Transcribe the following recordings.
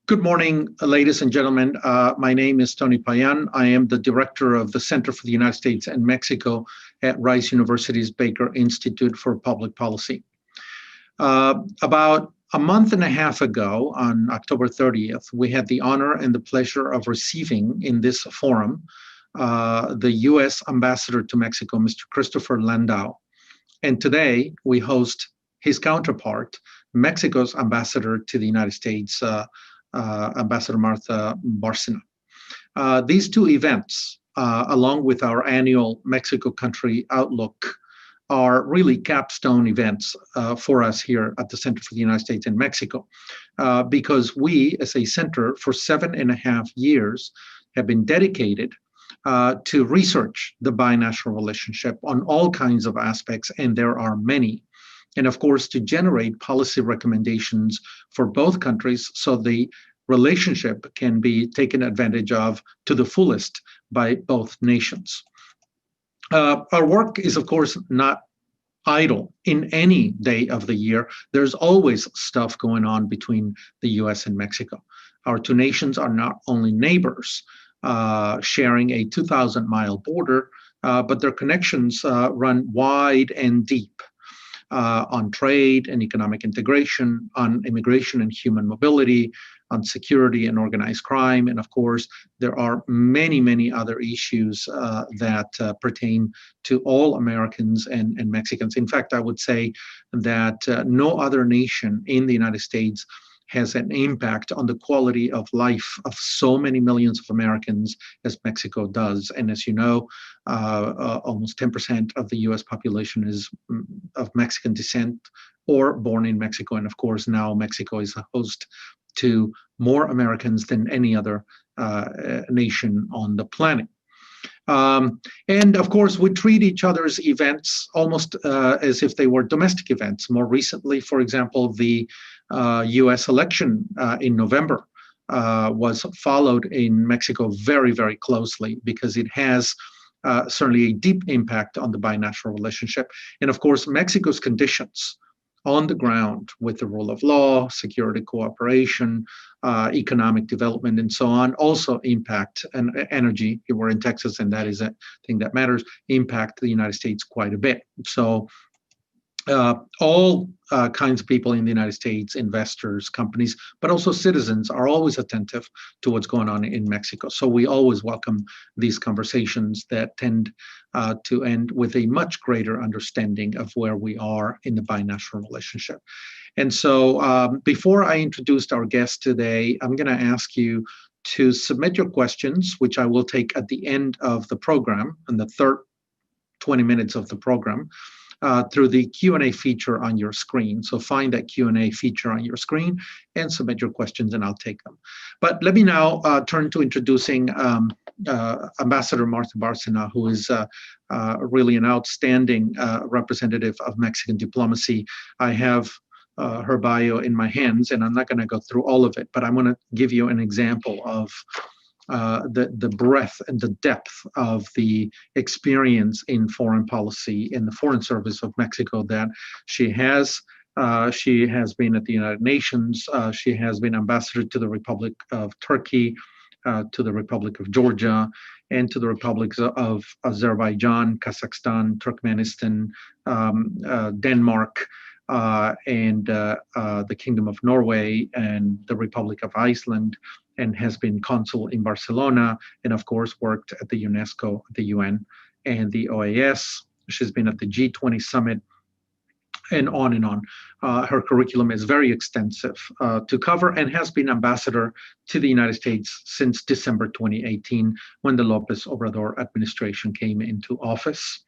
Good morning, ladies and gentlemen. My name is Tony Payan. I am the director of the Center for the United States and Mexico at Rice University's Baker Institute for Public Policy. About a month and a half ago, on October 30th, we had the honor and the pleasure of receiving in this forum the U.S. Ambassador to Mexico, Mr. Christopher Landau. And today we host his counterpart, Mexico's ambassador to the United States, Ambassador Martha Bárcena. These two events, along with our annual Mexico Country Outlook, are really capstone events for us here at the Center for the United States and Mexico, because we, as a center, for 7.5 years, have been dedicated to research the binational relationship on all kinds of aspects, and there are many. And of course, to generate policy recommendations for both countries so the relationship can be taken advantage of to the fullest by both nations. Our work is, of course, not idle. In any day of the year, there's always stuff going on between the US and Mexico. Our two nations are not only neighbors, sharing a 2,000-mile border, but their connections run wide and deep. On trade and economic integration, on immigration and human mobility, on security and organized crime. And of course, there are many, many other issues that pertain to all Americans and Mexicans. In fact, I would say that no other nation in the United States has an impact on the quality of life of so many millions of Americans as Mexico does. And as you know, almost 10% of the US population is of Mexican descent or born in Mexico. And of course, now Mexico is a host to more Americans than any other nation on the planet. And of course, we treat each other's events almost as if they were domestic events. More recently, for example, the US election in November was followed in Mexico very, very closely because it has certainly a deep impact on the binational relationship. And of course, Mexico's conditions on the ground with the rule of law, security cooperation, economic development, and so on, also impact and energy. We're in Texas, and that is a thing that matters, impact the United States quite a bit. So all kinds of people in the United States, investors, companies, but also citizens are always attentive to what's going on in Mexico. So we always welcome these conversations that tend to end with a much greater understanding of where we are in the binational relationship. And so before I introduced our guest today, I'm going to ask you to submit your questions, which I will take at the end of the program, in the third 20 minutes of the program. Through the Q&A feature on your screen. So find that Q&A feature on your screen and submit your questions and I'll take them. But let me now turn to introducing Ambassador Martha Bárcena, who is really an outstanding representative of Mexican diplomacy. I have her bio in my hands and I'm not going to go through all of it, but I'm going to give you an example of the breadth and the depth of the experience in foreign policy in the Foreign Service of Mexico that she has. She has been at the United Nations. She has been ambassador to the Republic of Turkey, to the Republic of Georgia, and to the republics of Azerbaijan, Kazakhstan, Turkmenistan, Denmark, and the Kingdom of Norway, and the Republic of Iceland, and has been consul in Barcelona, and of course worked at the UNESCO, the UN, and the OAS. She's been at the G20 summit, and on and on. Her curriculum is very extensive to cover and has been ambassador to the United States since December 2018, when the López Obrador administration came into office.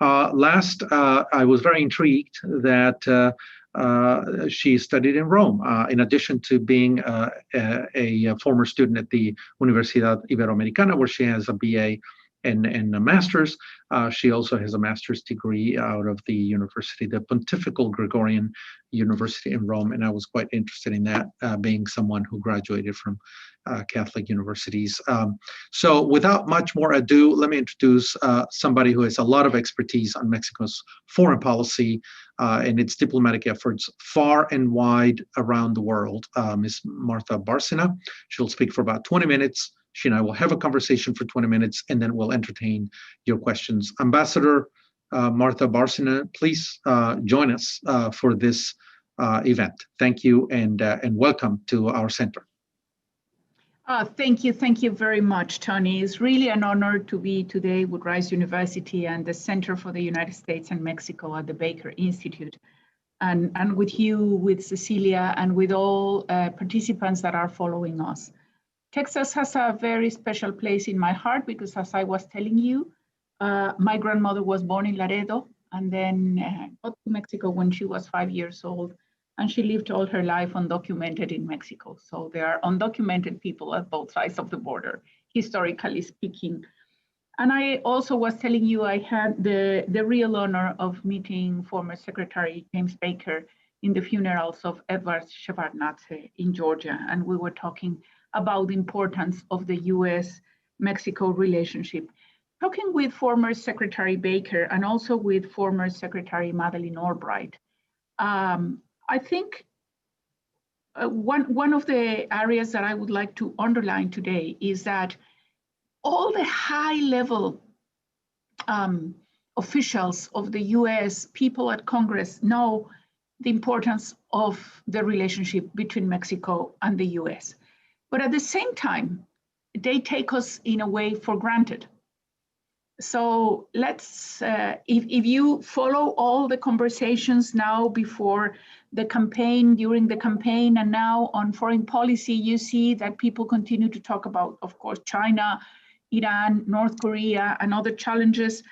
Last, I was very intrigued that she studied in Rome, in addition to being a former student at the Universidad Iberoamericana, where she has a BA and a master's. She also has a master's degree out of the Pontifical Gregorian University in Rome, and I was quite interested in that, being someone who graduated from Catholic universities. So without much more ado, let me introduce somebody who has a lot of expertise on Mexico's foreign policy and its diplomatic efforts far and wide around the world, Ms. Martha Bárcena. She'll speak for about 20 minutes. She and I will have a conversation for 20 minutes, and then we'll entertain your questions. Ambassador Martha Bárcena, please join us for this event. Thank you, and welcome to our center. Thank you very much, Tony. It's really an honor to be today with Rice University and the Center for the United States and Mexico at the Baker Institute, and with you, with Cecilia, and with all participants that are following us. Texas has a very special place in my heart because, as I was telling you, my grandmother was born in Laredo and then got to Mexico when she was 5 years old. And she lived all her life undocumented in Mexico. So there are undocumented people at both sides of the border, historically speaking. And I also was telling you I had the real honor of meeting former Secretary James Baker in the funerals of Edward Shevardnadze in Georgia. And we were talking about the importance of the U.S.-Mexico relationship. Talking with former Secretary Baker and also with former Secretary Madeleine Albright, I think one of the areas that I would like to underline today is that all the high-level officials of the U.S., people at Congress, know the importance of the relationship between Mexico and the U.S. But at the same time, they take us in a way for granted. So let's, if you follow all the conversations now before the campaign, during the campaign, and now on foreign policy, you see that people continue to talk about, of course, China, Iran, North Korea, and other challenges,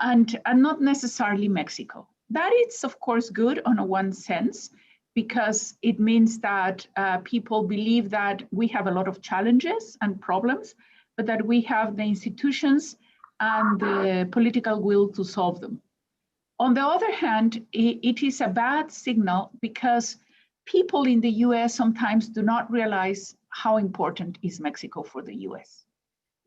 and not necessarily Mexico. That is, of course, good on a one sense, because it means that people believe that we have a lot of challenges and problems, but that we have the institutions and the political will to solve them. On the other hand, it is a bad signal because people in the US sometimes do not realize how important is Mexico for the US.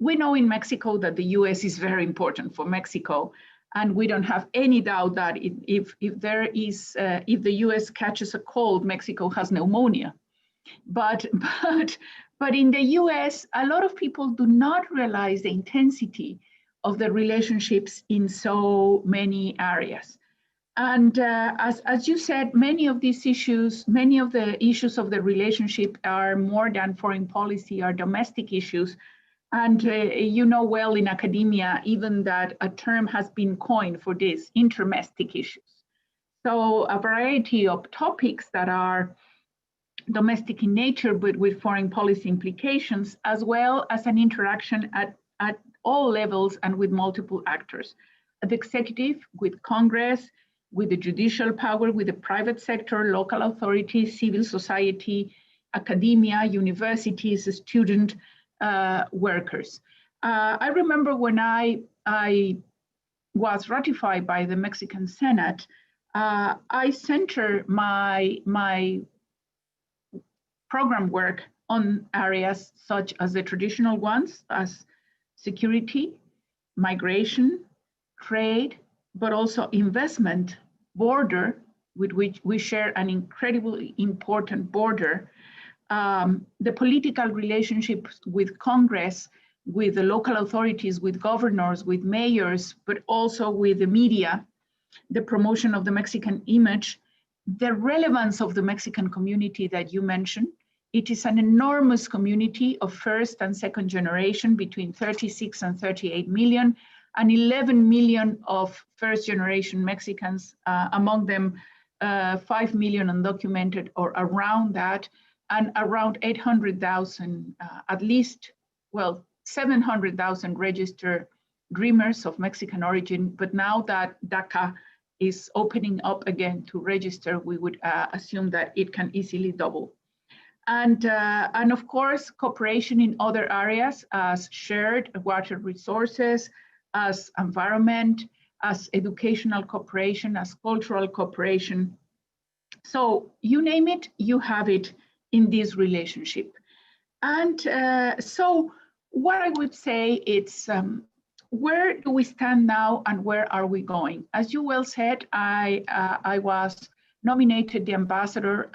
We know in Mexico that the US is very important for Mexico, and we don't have any doubt that if the US catches a cold, Mexico has pneumonia. But in the US, a lot of people do not realize the intensity of the relationships in so many areas. And as you said, many of these issues, many of the issues of the relationship are more than foreign policy, are domestic issues. And you know well in academia, even that a term has been coined for this, intermestic issues. So a variety of topics that are domestic in nature, but with foreign policy implications, as well as an interaction at all levels and with multiple actors, at the executive, with Congress, with the judicial power, with the private sector, local authorities, civil society, academia, universities, student workers. I remember when I was ratified by the Mexican Senate, I centered my program work on areas such as the traditional ones, as security, migration, trade, but also investment, border, with which we share an incredibly important border, the political relationships with Congress, with the local authorities, with governors, with mayors, but also with the media, the promotion of the Mexican image, the relevance of the Mexican community that you mentioned. It is an enormous community of first and second generation, between 36 and 38 million, and 11 million of first generation Mexicans, among them 5 million undocumented or around that, and around 800,000, at least, well, 700,000 registered dreamers of Mexican origin. But now that DACA is opening up again to register, we would assume that it can easily double. And of course, cooperation in other areas as shared water resources, as environment, as educational cooperation, as cultural cooperation. So you name it, you have it in this relationship. And so what I would say is, where do we stand now and where are we going? As you well said, I was nominated the ambassador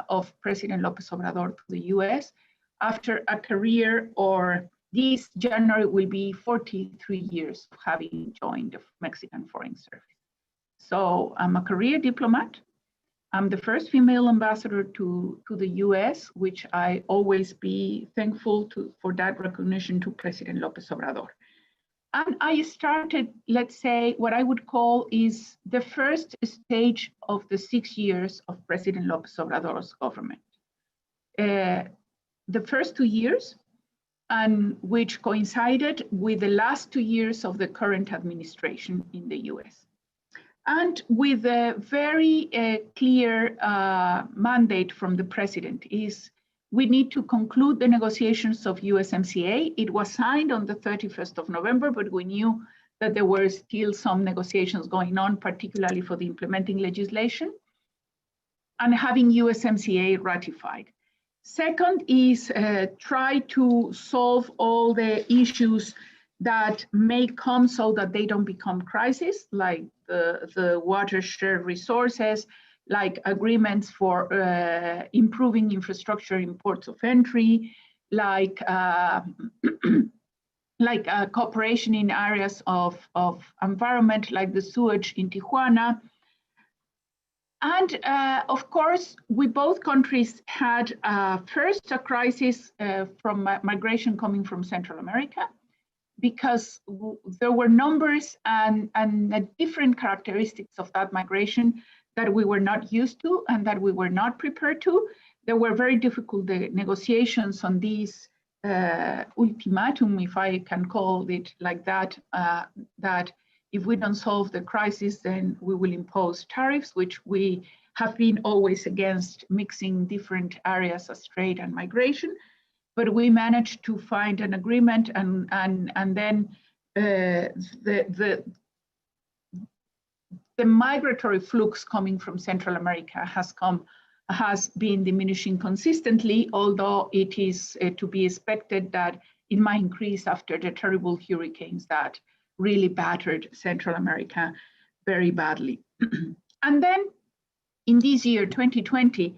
of President López Obrador to the US after a career, or this January will be 43 years of having joined the Mexican Foreign Service. So I'm a career diplomat. I'm the first female ambassador to the US, which I always be thankful for that recognition to President López Obrador. And I started, let's say, what I would call is the first stage of the 6 years of President López Obrador's government. The first 2 years, and which coincided with the last 2 years of the current administration in the US. And with a very clear mandate from the president is we need to conclude the negotiations of USMCA. It was signed on the 31st of November, but we knew that there were still some negotiations going on, particularly for the implementing legislation, and having USMCA ratified. Second is try to solve all the issues that may come so that they don't become crises, like the watershed resources, like agreements for improving infrastructure in ports of entry, like cooperation in areas of environment, like the sewage in Tijuana. And of course, we both countries had first a crisis from migration coming from Central America, because there were numbers and different characteristics of that migration that we were not used to and that we were not prepared to. There were very difficult negotiations on these ultimatum, if I can call it like that, that if we don't solve the crisis, then we will impose tariffs, which we have been always against mixing different areas as trade and migration. But we managed to find an agreement, and then the migratory flux coming from Central America has been diminishing consistently, although it is to be expected that it might increase after the terrible hurricanes that really battered Central America very badly. And then in this year, 2020,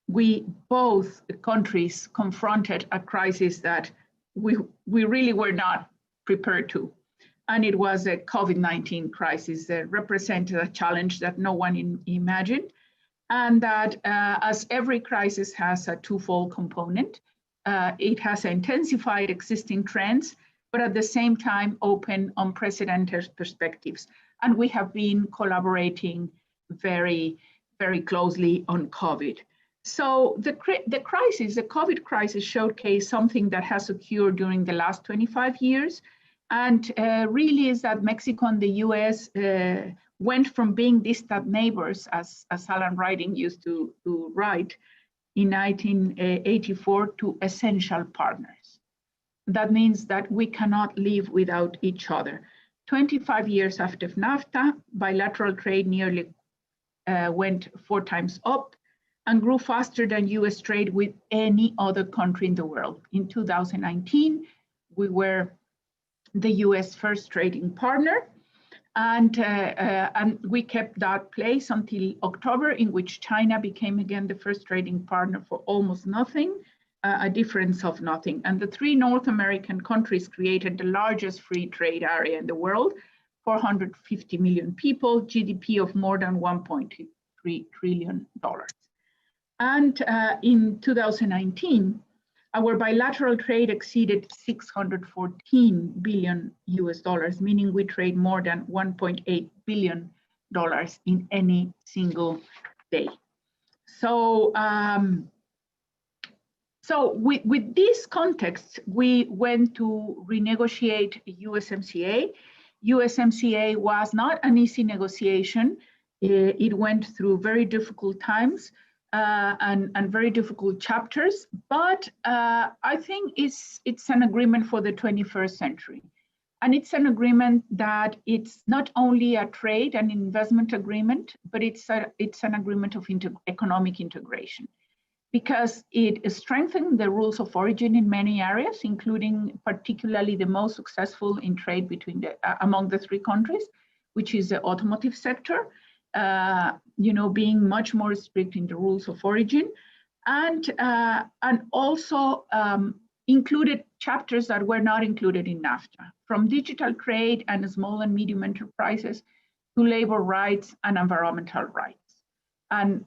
we both countries confronted a crisis that we really were not prepared to. And it was a COVID-19 crisis that represented a challenge that no one imagined. And that as every crisis has a twofold component, it has intensified existing trends, but at the same time open unprecedented perspectives. And we have been collaborating very, very closely on COVID. So the COVID crisis showcased something that has occurred during the last 25 years. And really is that Mexico and the US went from being distant neighbors, as Alan Ryding used to write in 1984, to essential partners. That means that we cannot live without each other. 25 years after NAFTA, bilateral trade nearly went 4 times up and grew faster than US trade with any other country in the world. In 2019, we were the US first trading partner, and we kept that place until October, in which China became again the first trading partner for almost nothing, a difference of nothing. And the 3 North American countries created the largest free trade area in the world, 450 million people, GDP of more than $1.3 trillion. And in 2019, our bilateral trade exceeded $614 billion US, meaning we trade more than $1.8 billion in any single day. So, with this context, we went to renegotiate USMCA. USMCA was not an easy negotiation. It went through very difficult times. And very difficult chapters, but I think it's an agreement for the 21st century. And it's an agreement that it's not only a trade and investment agreement, but it's an agreement of economic integration, because it strengthens the rules of origin in many areas, including particularly the most successful in trade between among the three countries, which is the automotive sector, being much more strict in the rules of origin, and also included chapters that were not included in NAFTA, from digital trade and small and medium enterprises to labor rights and environmental rights. And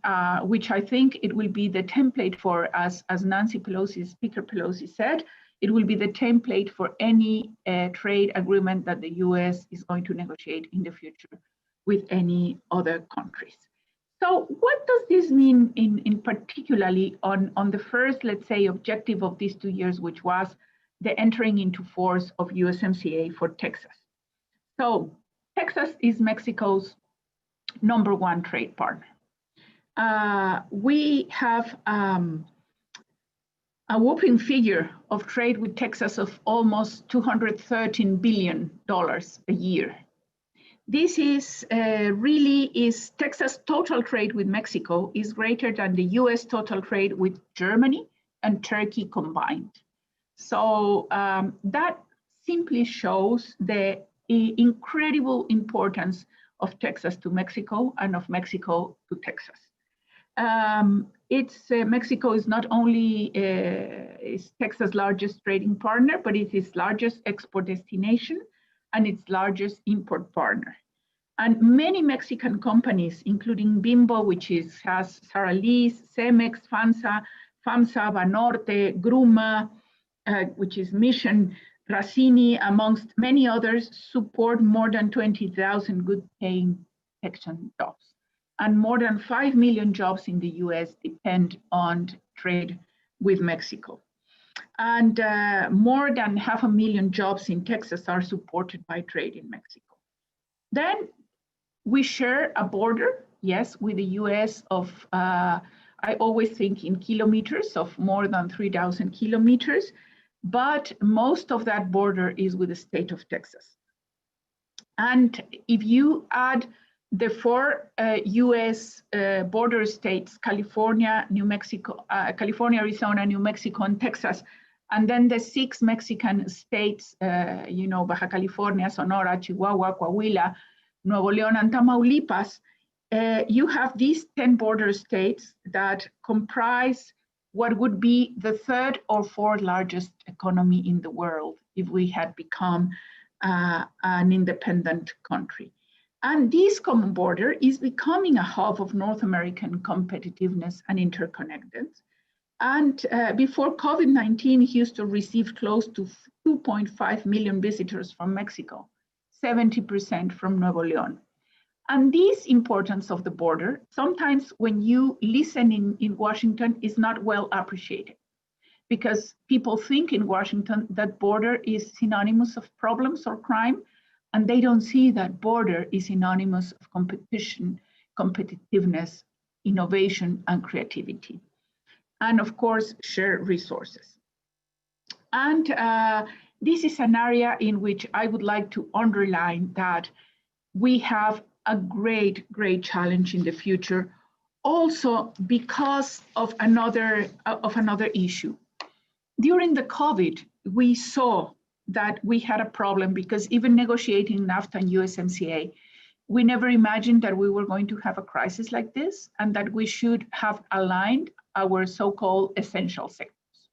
which I think it will be the template for, as Nancy Pelosi, Speaker Pelosi said, it will be the template for any trade agreement that the US is going to negotiate in the future with any other countries. So what does this mean in particularly on the first, let's say, objective of these 2 years, which was the entering into force of USMCA for Texas? So Texas is Mexico's #1 trade partner. We have a whopping figure of trade with Texas of almost $213 billion a year. This is Texas' total trade with Mexico is greater than the US total trade with Germany and Turkey combined. So that simply shows the incredible importance of Texas to Mexico and of Mexico to Texas. Mexico is not only is Texas' largest trading partner, but it is largest export destination and its largest import partner. And many Mexican companies, including Bimbo, which has Sara Lee's, Cemex, FAMSA, Banorte, Gruma, which is Mission, Racini, amongst many others, support more than 20,000 good-paying Texan jobs. And more than 5 million jobs in the US depend on trade with Mexico. And more than 500,000 jobs in Texas are supported by trade in Mexico. Then we share a border, yes, with the US of, I always think in kilometers, of more than 3,000 kilometers, but most of that border is with the state of Texas. And if you add the 4 US border states, California, New Mexico, California, Arizona, New Mexico, and Texas, and then the 6 Mexican states, Baja California, Sonora, Chihuahua, Coahuila, Nuevo León, and Tamaulipas, you have these 10 border states that comprise what would be the 3rd or 4th largest economy in the world if we had become an independent country. And this common border is becoming a hub of North American competitiveness and interconnectedness. And before COVID-19, Houston received close to 2.5 million visitors from Mexico, 70% from Nuevo León. And this importance of the border, sometimes when you listen in Washington, is not well appreciated, because people think in Washington that border is synonymous of problems or crime, and they don't see that border is synonymous of competition, competitiveness, innovation, and creativity. And of course, share resources. And this is an area in which I would like to underline that we have a great, great challenge in the future, also because of another issue. During the COVID, we saw that we had a problem, because even negotiating NAFTA and USMCA, we never imagined that we were going to have a crisis like this, and that we should have aligned our so-called essential sectors.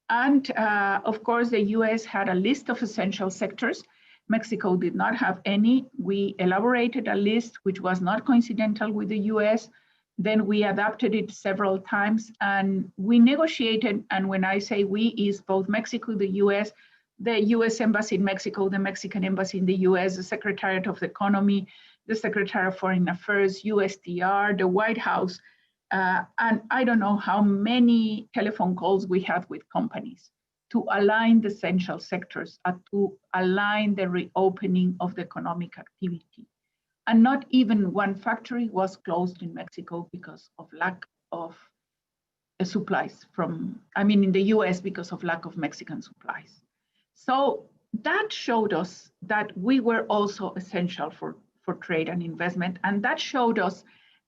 And of course, the US had a list of essential sectors. Mexico did not have any. We elaborated a list which was not coincidental with the US. Then we adapted it several times, and we negotiated. And when I say we, is both Mexico, the US Embassy in Mexico, the Mexican Embassy in the US, the Secretariat of the Economy, the Secretary of Foreign Affairs, USTR, the White House, and I don't know how many telephone calls we had with companies to align the essential sectors and to align the reopening of the economic activity. And not even one factory was closed in Mexico because of lack of supplies in the US because of lack of Mexican supplies. So that showed us that we were also essential for trade and investment. And that showed us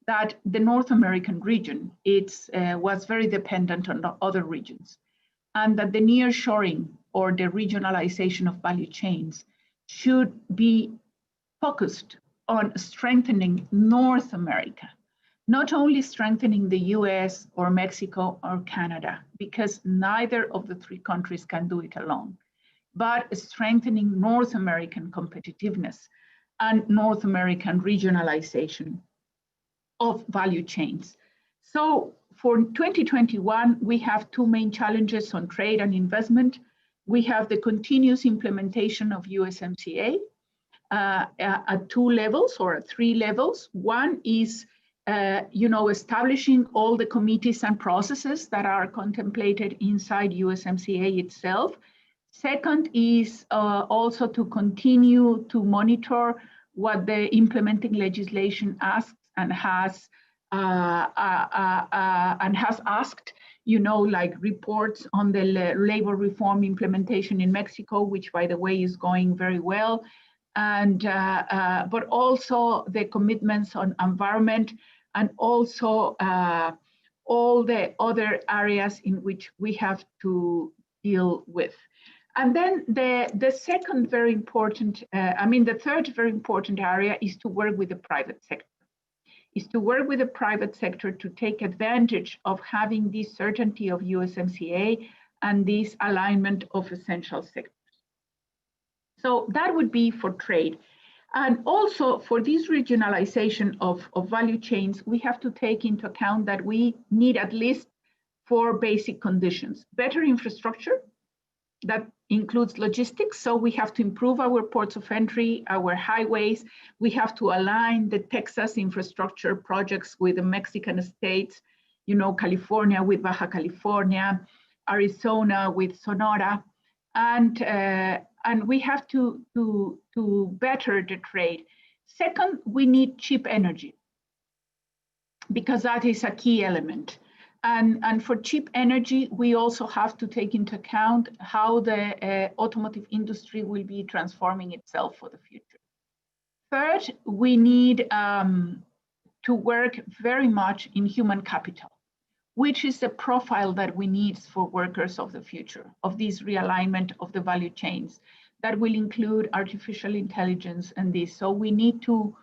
that the North American region was very dependent on the other regions, and that the nearshoring or the regionalization of value chains should be focused on strengthening North America, not only strengthening the US or Mexico or Canada, because neither of the three countries can do it alone, but strengthening North American competitiveness and North American regionalization of value chains. So for 2021, we have two main challenges on trade and investment. We have the continuous implementation of USMCA at two levels or at three levels. One is establishing all the committees and processes that are contemplated inside USMCA itself. Second is also to continue to monitor what the implementing legislation asks and has asked, like reports on the labor reform implementation in Mexico, which, by the way, is going very well, and but also the commitments on environment, and also all the other areas in which we have to deal with. And then the second very important, the third very important area is to work with the private sector. Is to work with the private sector to take advantage of having this certainty of USMCA and this alignment of essential sectors. So that would be for trade. And also for this regionalization of value chains, we have to take into account that we need at least 4 basic conditions. Better infrastructure, that includes logistics. So we have to improve our ports of entry, our highways. We have to align the Texas infrastructure projects with the Mexican states, California with Baja California, Arizona with Sonora. And we have to better the trade. Second, we need cheap energy, because that is a key element. And for cheap energy, we also have to take into account how the automotive industry will be transforming itself for the future. Third, we need to work very much in human capital, which is the profile that we need for workers of the future, of this realignment of the value chains that will include artificial intelligence and this. So we need to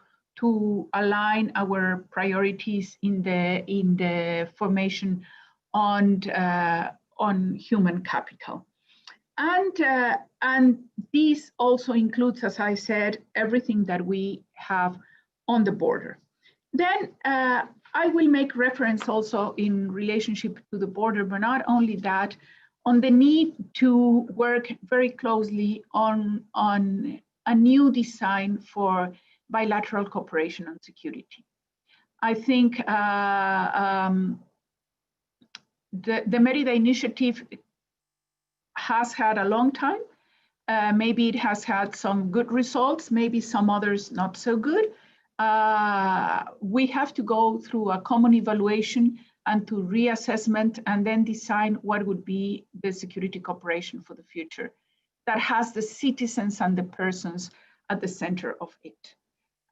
align our priorities in the formation on human capital. And this also includes, as I said, everything that we have on the border. Then I will make reference also in relationship to the border, but not only that, on the need to work very closely on a new design for bilateral cooperation on security. I think the Merida Initiative has had a long time. Maybe it has had some good results, maybe some others not so good. We have to go through a common evaluation and to reassessment, and then design what would be the security cooperation for the future that has the citizens and the persons at the center of it.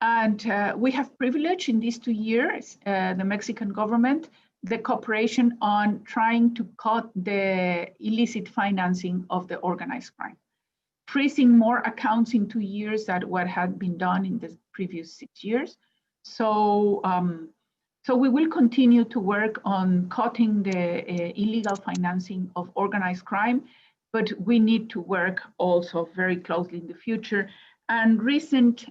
And we have privilege in these 2 years, the Mexican government, the cooperation on trying to cut the illicit financing of the organized crime, freezing more accounts in 2 years than what had been done in the previous 6 years. So we will continue to work on cutting the illegal financing of organized crime, but we need to work also very closely in the future. And recent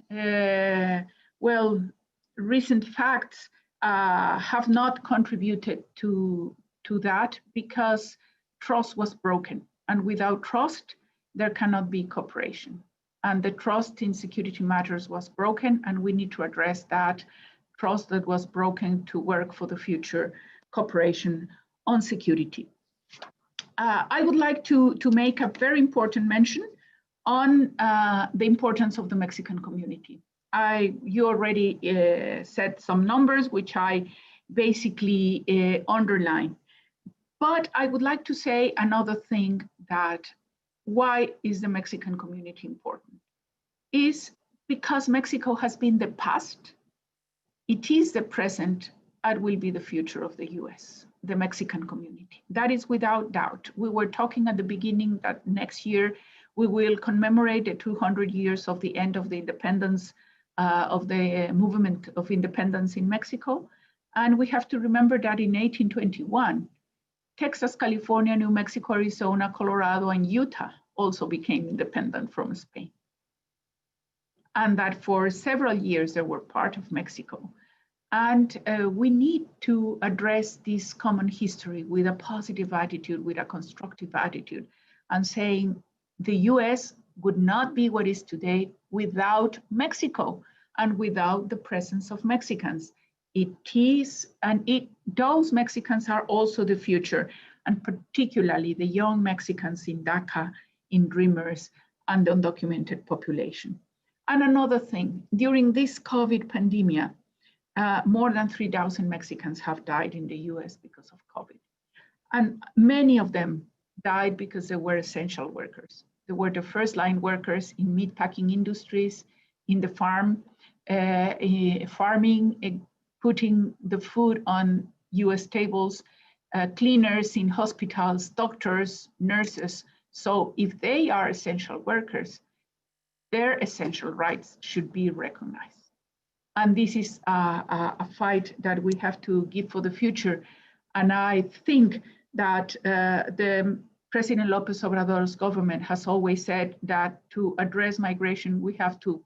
facts have not contributed to that, because trust was broken. And without trust, there cannot be cooperation. And the trust in security matters was broken, and we need to address that trust that was broken to work for the future cooperation on security. I would like to make a very important mention on the importance of the Mexican community. You already said some numbers, which I basically underline. But I would like to say another thing that why is the Mexican community important? Is because Mexico has been the past, it is the present, and will be the future of the US, the Mexican community. That is without doubt. We were talking at the beginning that next year we will commemorate the 200 years of the end of the independence, of the movement of independence in Mexico. And we have to remember that in 1821, Texas, California, New Mexico, Arizona, Colorado, and Utah also became independent from Spain. And that for several years they were part of Mexico. And we need to address this common history with a positive attitude, with a constructive attitude, and saying the US would not be what it is today without Mexico and without the presence of Mexicans. It is, and those Mexicans are also the future, and particularly the young Mexicans in DACA, in Dreamers, and the undocumented population. And another thing, during this COVID pandemic, more than 3,000 Mexicans have died in the US because of COVID. And many of them died because they were essential workers. They were the first line workers in meatpacking industries, in the farming, putting the food on US tables, cleaners in hospitals, doctors, nurses. So if they are essential workers, their essential rights should be recognized. And this is a fight that we have to give for the future. And I think that the President López Obrador's government has always said that to address migration, we have to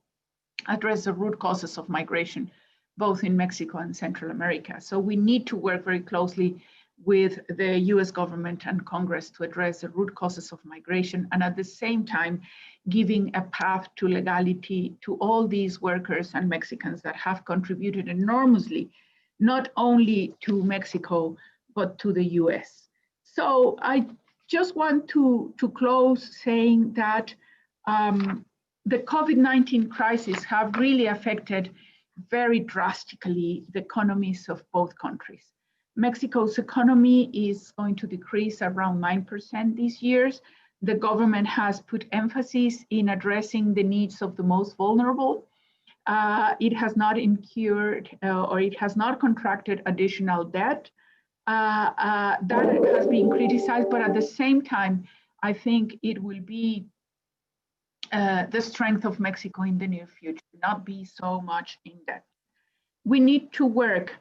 address the root causes of migration, both in Mexico and Central America. So we need to work very closely with the US government and Congress to address the root causes of migration, and at the same time, giving a path to legality to all these workers and Mexicans that have contributed enormously, not only to Mexico, but to the US. So I just want to close saying that the COVID-19 crisis have really affected very drastically the economies of both countries. Mexico's economy is going to decrease around 9% these years. The government has put emphasis in addressing the needs of the most vulnerable. It has not incurred or it has not contracted additional debt. That has been criticized, but at the same time, I think it will be the strength of Mexico in the near future, not be so much in debt. We need to work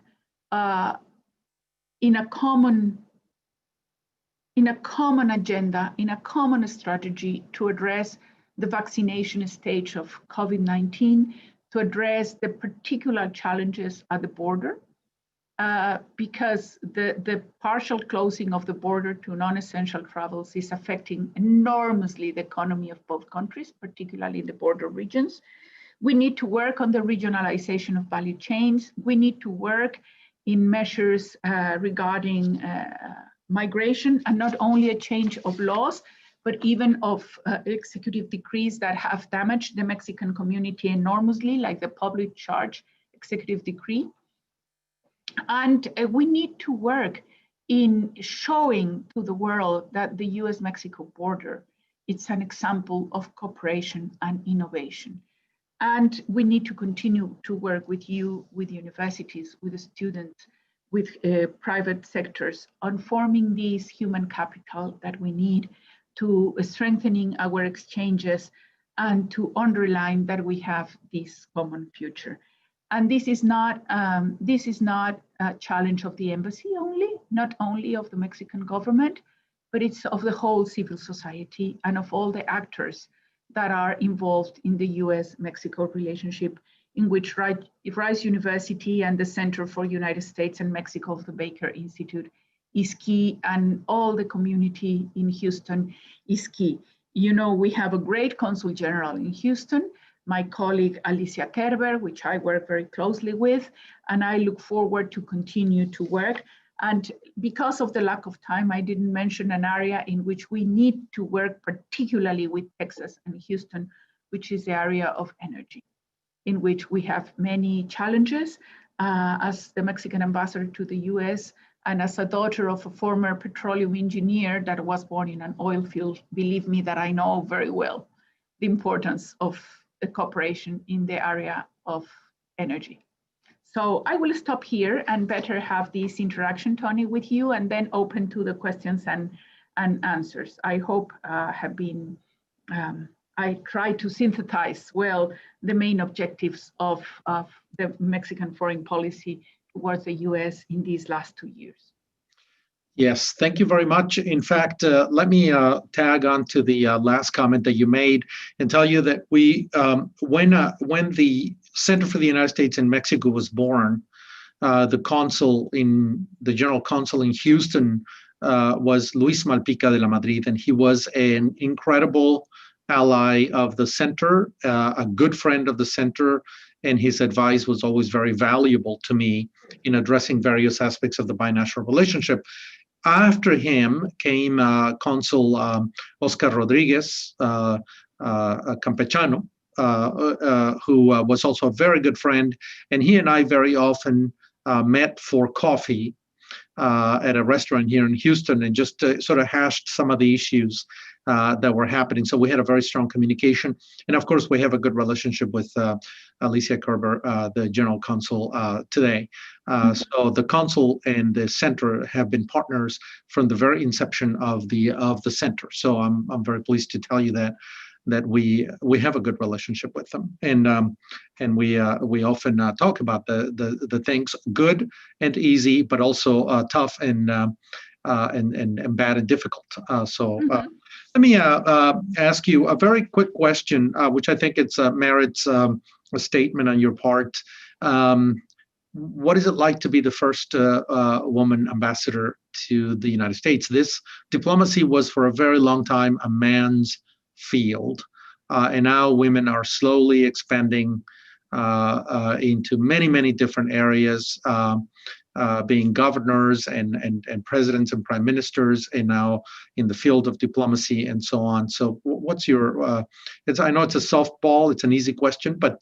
in a common agenda, in a common strategy to address the vaccination stage of COVID-19, to address the particular challenges at the border, because the partial closing of the border to non-essential travels is affecting enormously the economy of both countries, particularly in the border regions. We need to work on the regionalization of value chains. We need to work in measures regarding migration, and not only a change of laws, but even of executive decrees that have damaged the Mexican community enormously, like the public charge executive decree. And we need to work in showing to the world that the US-Mexico border, it's an example of cooperation and innovation. And we need to continue to work with you, with universities, with the students, with private sectors on forming this human capital that we need to strengthening our exchanges and to underline that we have this common future. And this is not a challenge of the embassy only, not only of the Mexican government, but it's of the whole civil society and of all the actors that are involved in the US-Mexico relationship, in which Rice University and the Center for United States and Mexico of the Baker Institute is key, and all the community in Houston is key. You know, we have a great Consul General in Houston, my colleague Alicia Kerber, which I work very closely with, and I look forward to continue to work. And because of the lack of time, I didn't mention an area in which we need to work particularly with Texas and Houston, which is the area of energy, in which we have many challenges. As the Mexican ambassador to the US, And as a daughter of a former petroleum engineer that was born in an oil field, believe me that I know very well the importance of the cooperation in the area of energy. So I will stop here and better have this interaction, Tony, with you, and then open to the questions and answers. I hope have been, I try to synthesize well the main objectives of the Mexican foreign policy towards the US in these last 2 years. Yes, thank you very much. In fact, let me tag on to the last comment that you made and tell you that we, when the Center for the United States in Mexico was born, the general consul in Houston was Luis Malpica de la Madrid, and he was an incredible ally of the center, a good friend of the center, and his advice was always very valuable to me in addressing various aspects of the binational relationship. After him came Consul Oscar Rodriguez Campechano, who was also a very good friend, and he and I very often met for coffee at a restaurant here in Houston and just sort of hashed some of the issues that were happening. So we had a very strong communication. And of course, we have a good relationship with Alicia Kerber, the general consul today. So the consul and the center have been partners from the very inception of the center. So I'm very pleased to tell you that we have a good relationship with them, and we often talk about the things good and easy, but also tough and bad and difficult. Let me ask you a very quick question, which I think merits a statement on your part. What is it like to be the first woman ambassador to the United States? This diplomacy was for a very long time a man's field, and now women are slowly expanding into many different areas, being governors and presidents and prime ministers, and now in the field of diplomacy and so on. So what's your, I know it's a softball, it's an easy question, but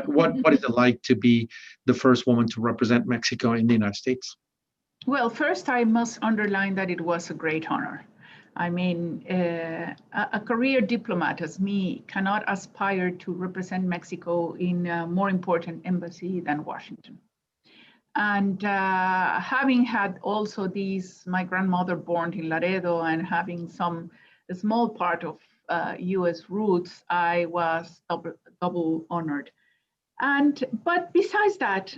what is it like to be the first woman to represent Mexico in the United States? Well, first I must underline that it was a great honor. I mean, a career diplomat as me cannot aspire to represent Mexico in a more important embassy than Washington. And having had also my grandmother born in Laredo and having a small part of US roots, I was double honored. But besides that,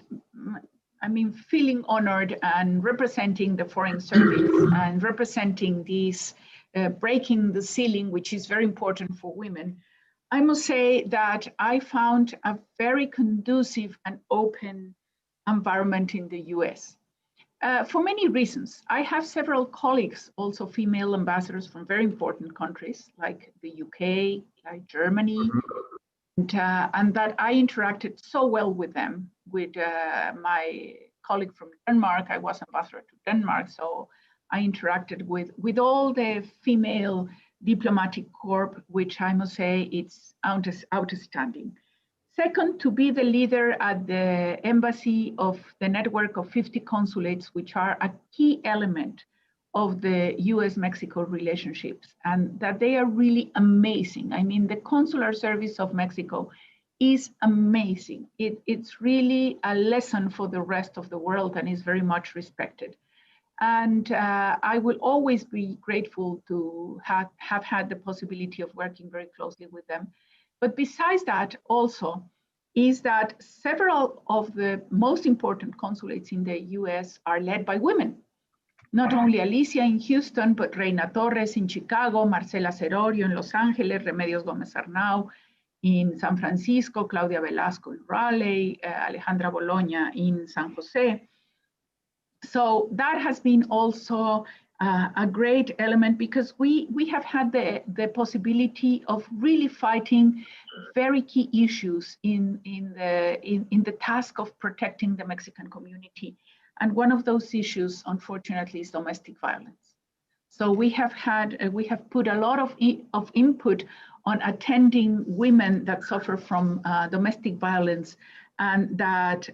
I mean, feeling honored and representing the Foreign Service and representing these, breaking the ceiling, which is very important for women, I must say that I found a very conducive and open environment in the US. For many reasons. I have several colleagues, also female ambassadors from very important countries like the UK, like Germany, and that I interacted so well with them. With my colleague from Denmark, I was ambassador to Denmark, so I interacted with all the female diplomatic corps, which I must say it's outstanding. Second, to be the leader at the embassy of the network of 50 consulates, which are a key element of the U.S.-Mexico relationships, and that they are really amazing. I mean, the consular service of Mexico is amazing. It's really a lesson for the rest of the world and is very much respected. And I will always be grateful to have had the possibility of working very closely with them. But besides that also is that several of the most important consulates in the US are led by women. Not only Alicia in Houston, but Reina Torres in Chicago, Marcela Cerorio in Los Angeles, Remedios Gomez Arnau in San Francisco, Claudia Velasco in Raleigh, Alejandra Bologna in San Jose. So that has been also a great element because we have had the possibility of really fighting very key issues in the task of protecting the Mexican community. And one of those issues, unfortunately, is domestic violence. So we have put a lot of input on attending women that suffer from domestic violence, and that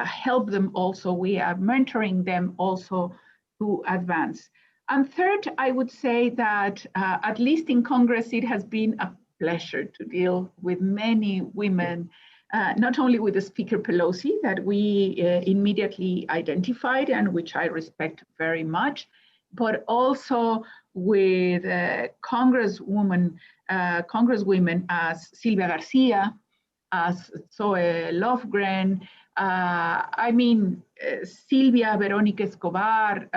help them also. We are mentoring them also to advance. And third, I would say that at least in Congress, it has been a pleasure to deal with many women, not only with the Speaker Pelosi that we immediately identified and which I respect very much, but also with congresswomen as Silvia Garcia, as Zoe Lofgren, Silvia Veronica Escobar,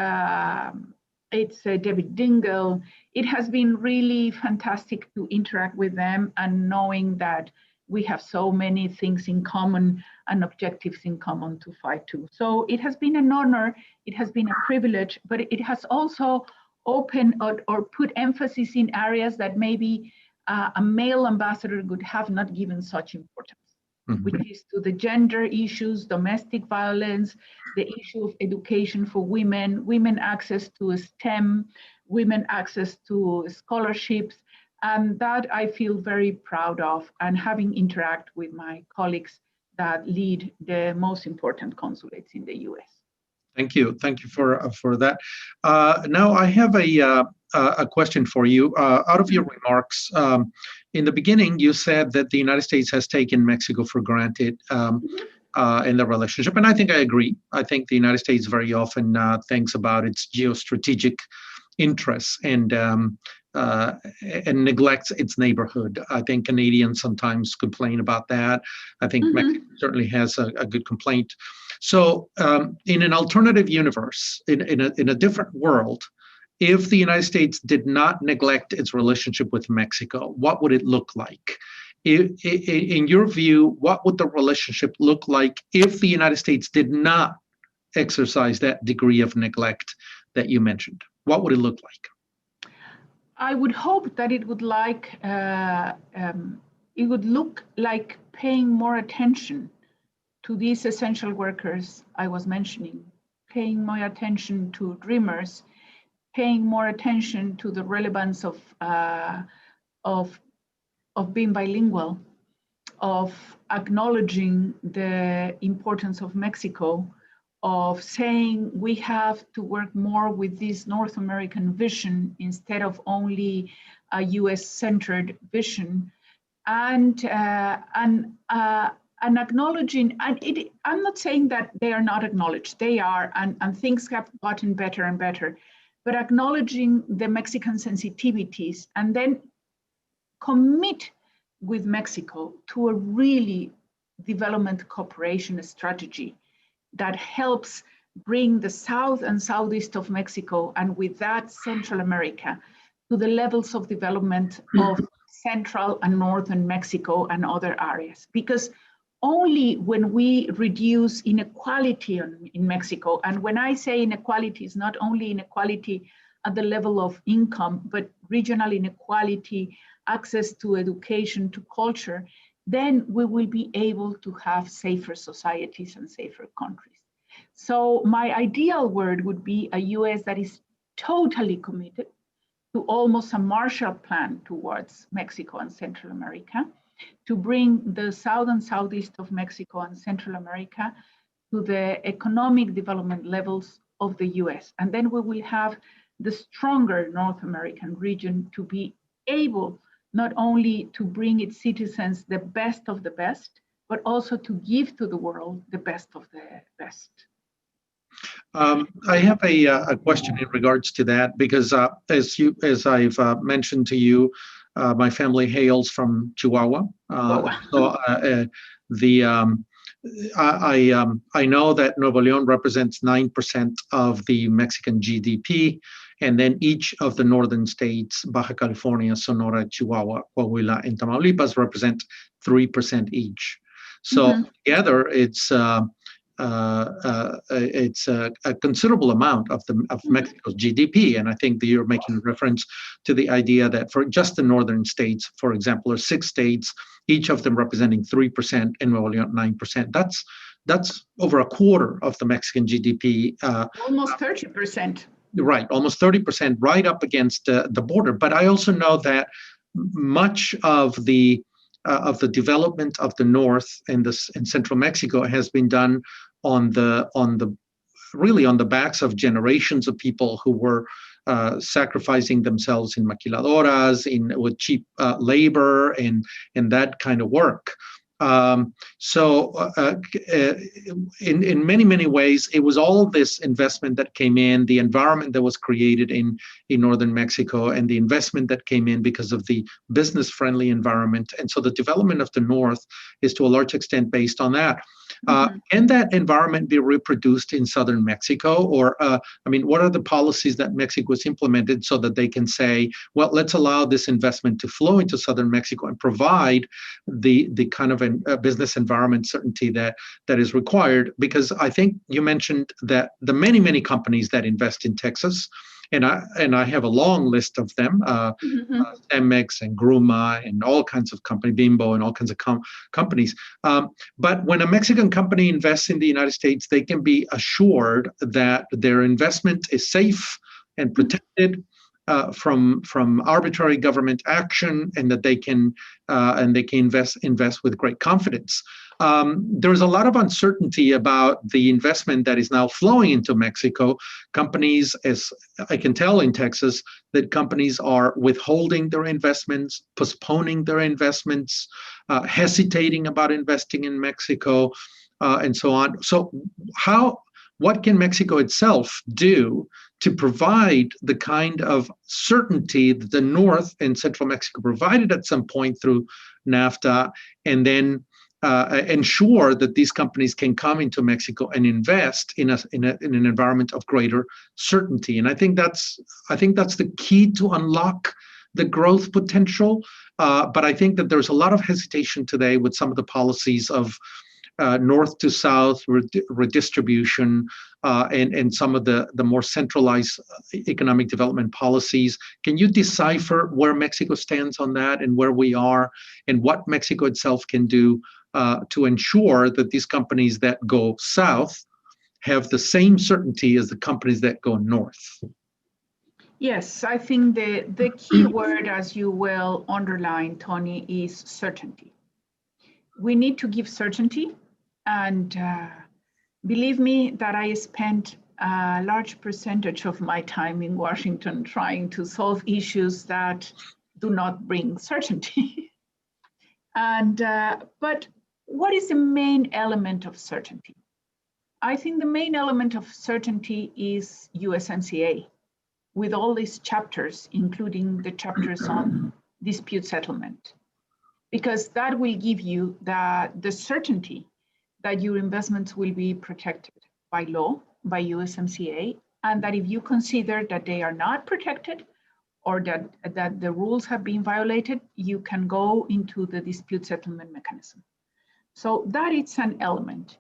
it's David Dingle. It has been really fantastic to interact with them and knowing that we have so many things in common and objectives in common to fight to. So it has been an honor, it has been a privilege, but it has also opened or put emphasis in areas that maybe a male ambassador would have not given such importance, which is to the gender issues, domestic violence, the issue of education for women, women access to STEM, women access to scholarships, and that I feel very proud of, and having interact with my colleagues that lead the most important consulates in the US. Thank you for that. Now I have a question for you. Out of your remarks, in the beginning, you said that the United States has taken Mexico for granted in the relationship, and I think I agree. I think the United States very often thinks about its geostrategic interests and neglects its neighborhood. I think Canadians sometimes complain about that. I think Mexico certainly has a good complaint. So in an alternative universe, in a different world, if the United States did not neglect its relationship with Mexico, what would it look like? In your view, what would the relationship look like if the United States did not exercise that degree of neglect that you mentioned? What would it look like? I would hope that it would look like paying more attention to these essential workers I was mentioning, paying more attention to dreamers, paying more attention to the relevance of being bilingual, of acknowledging the importance of Mexico, of saying we have to work more with this North American vision instead of only a US-centered vision, and acknowledging, and I'm not saying that they are not acknowledged, they are, and things have gotten better and better, but acknowledging the Mexican sensitivities and then commit with Mexico to a really development cooperation strategy that helps bring the South and Southeast of Mexico, and with that Central America, to the levels of development of Central and Northern Mexico and other areas. Because only when we reduce inequality in Mexico, and when I say inequality, it's not only inequality at the level of income, but regional inequality, access to education, to culture, then we will be able to have safer societies and safer countries. So my ideal world would be a US that is totally committed to almost a Marshall Plan towards Mexico and Central America, to bring the South and Southeast of Mexico and Central America to the economic development levels of the US. And then we will have the stronger North American region to be able not only to bring its citizens the best of the best, but also to give to the world the best of the best. I have a question in regards to that, because as I've mentioned to you, my family hails from Chihuahua. So I know that Nuevo León represents 9% of the Mexican GDP, and then each of the northern states, Baja California, Sonora, Chihuahua, Coahuila, and Tamaulipas, represent 3% each. So together, it's a considerable amount of Mexico's GDP, and I think that you're making reference to the idea that for just the northern states, for example, or 6 states, each of them representing 3%, and Nuevo León 9%. That's over a quarter of the Mexican GDP. Almost 30%. Right, almost 30%, right up against the border. But I also know that much of the development of the north and Central Mexico has been done on the really on the backs of generations of people who were sacrificing themselves in maquiladoras, with cheap labor and that kind of work. In many ways, it was all of this investment that came in, the environment that was created in northern Mexico, and the investment that came in because of the business-friendly environment. And so the development of the North is to a large extent based on that. Can that environment be reproduced in southern Mexico? Or, what are the policies that Mexico has implemented so that they can say, well, let's allow this investment to flow into southern Mexico and provide the kind of business environment certainty that is required? Because I think you mentioned that the many companies that invest in Texas, and I have a long list of them, Cemex and Gruma and all kinds of companies, Bimbo and all kinds of companies. But when a Mexican company invests in the United States, they can be assured that their investment is safe and protected from arbitrary government action, and that they can invest with great confidence. There's a lot of uncertainty about the investment that is now flowing into Mexico. Companies, as I can tell in Texas, that companies are withholding their investments, postponing their investments, hesitating about investing in Mexico, and so on. So what can Mexico itself do to provide the kind of certainty that the North and Central Mexico provided at some point through NAFTA, and then ensure that these companies can come into Mexico and invest in an environment of greater certainty? And I think that's the key to unlock the growth potential. But I think that there's a lot of hesitation today with some of the policies of north to south redistribution, and some of the more centralized economic development policies. Can you decipher where Mexico stands on that, and where we are, and what Mexico itself can do to ensure that these companies that go south have the same certainty as the companies that go north? Yes, I think the key word, as you well underlined, Tony, is certainty. We need to give certainty. And believe me that I spent a large percentage of my time in Washington trying to solve issues that do not bring certainty. But what is the main element of certainty? I think the main element of certainty is USMCA, with all these chapters, including the chapters on dispute settlement, because that will give you the certainty that your investments will be protected by law, by USMCA, and that if you consider that they are not protected, or that the rules have been violated, you can go into the dispute settlement mechanism. So that is an element.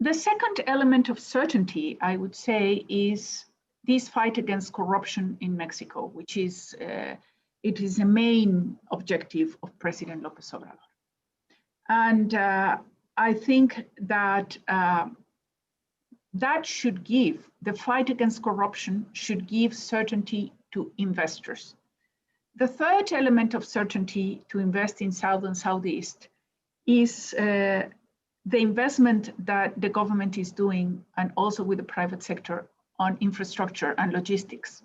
The second element of certainty, I would say, is this fight against corruption in Mexico, which is it is a main objective of President López Obrador. And I think that that should give, the fight against corruption should give certainty to investors. The third element of certainty to invest in South and Southeast is the investment that the government is doing, and also with the private sector, on infrastructure and logistics.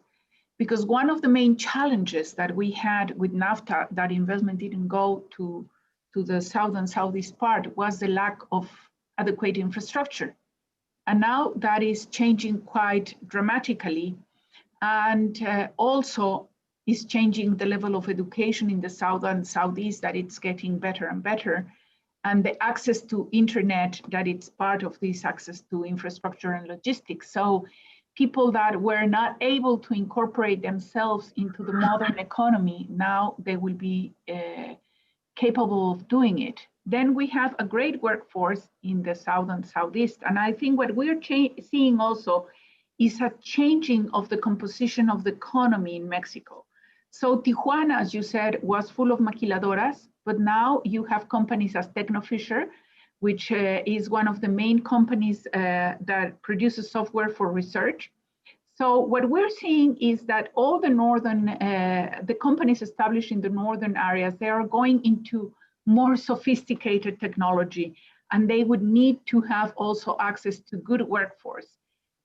Because one of the main challenges that we had with NAFTA, that investment didn't go to the South and Southeast part, was the lack of adequate infrastructure. And now that is changing quite dramatically, and also is changing the level of education in the South and Southeast, that it's getting better and better. And the access to internet, that it's part of this access to infrastructure and logistics. So people that were not able to incorporate themselves into the modern economy, now they will be capable of doing it. Then we have a great workforce in the South and Southeast. And I think what we're seeing also is a changing of the composition of the economy in Mexico. So Tijuana, as you said, was full of maquiladoras, but now you have companies as Tecnofisher, which is one of the main companies that produces software for research. So what we're seeing is that all the northern, the companies established in the northern areas, they are going into more sophisticated technology, and they would need to have also access to good workforce.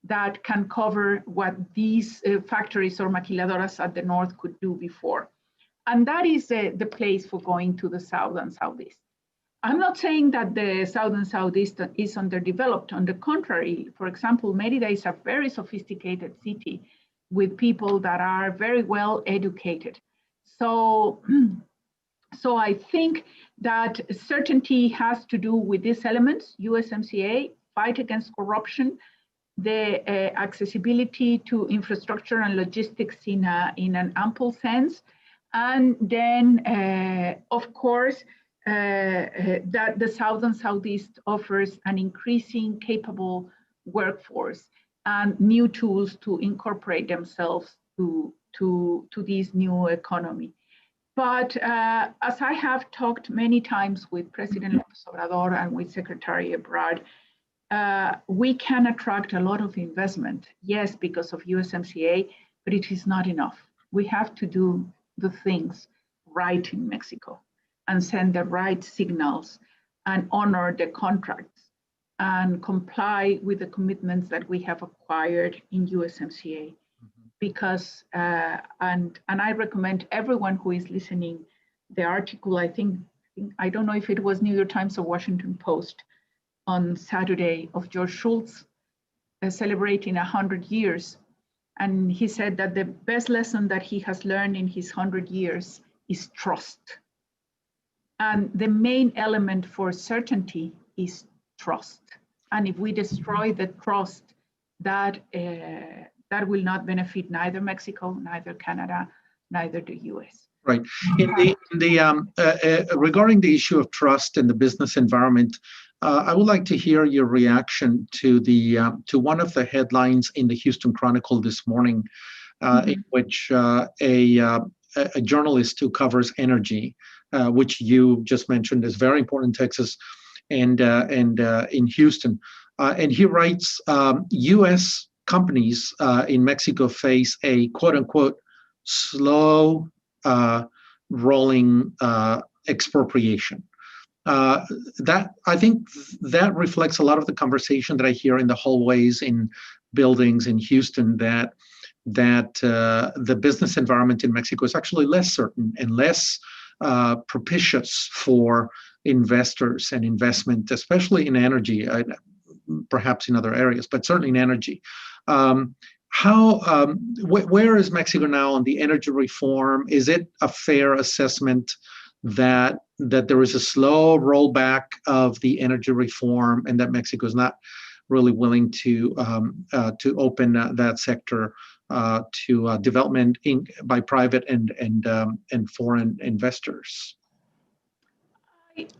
that can cover what these factories or maquiladoras at the north could do before. And that is the place for going to the south and southeast. I'm not saying that the south and southeast is underdeveloped. On the contrary, for example, Mérida is a very sophisticated city with people that are very well educated. So I think that certainty has to do with these elements: USMCA, fight against corruption, the accessibility to infrastructure and logistics in an ample sense, and then, of course, that the South and Southeast offers an increasing capable workforce and new tools to incorporate themselves to this new economy. But as I have talked many times with President López Obrador and with Secretary Ebrard, we can attract a lot of investment, yes, because of USMCA, but it is not enough. We have to do the things right in Mexico and send the right signals and honor the contracts and comply with the commitments that we have acquired in USMCA. Because, and I recommend everyone who is listening, the article, I don't know if it was New York Times or Washington Post on Saturday, of George Shultz celebrating 100 years. And he said that the best lesson that he has learned in his 100 years is trust. And the main element for certainty is trust. And if we destroy the trust, that will not benefit neither Mexico, neither Canada, neither the US. Right. Regarding the issue of trust in the business environment, I would like to hear your reaction to one of the headlines in the Houston Chronicle this morning, in which a journalist who covers energy, which you just mentioned is very important in Texas and in Houston, and he writes, U.S. companies in Mexico face a quote-unquote slow rolling expropriation. That, I think, that reflects a lot of the conversation that I hear in the hallways in buildings in Houston, that the business environment in Mexico is actually less certain and less propitious for investors and investment, especially in energy, perhaps in other areas, but certainly in energy. Where is Mexico now on the energy reform? Is it a fair assessment that there is a slow rollback of the energy reform and that Mexico is not really willing to open that sector to development by private and foreign investors?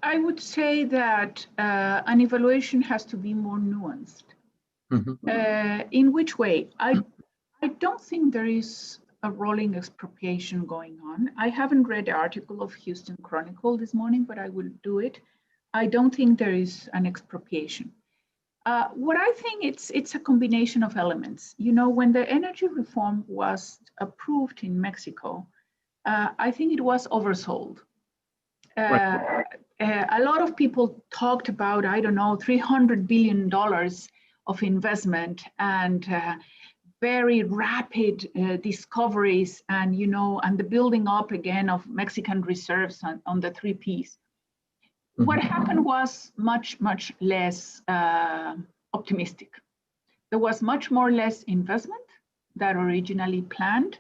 I would say that an evaluation has to be more nuanced. In which way? I don't think there is a rolling expropriation going on. I haven't read the article of Houston Chronicle this morning, but I will do it. I don't think there is an expropriation. What I think it's a combination of elements. You know, when the energy reform was approved in Mexico, I think it was oversold. Right. A lot of people talked about, I don't know, $300 billion of investment and very rapid discoveries and, you know, and the building up again of Mexican reserves on the 3 Ps. What happened was much less optimistic. There was much less investment than originally planned.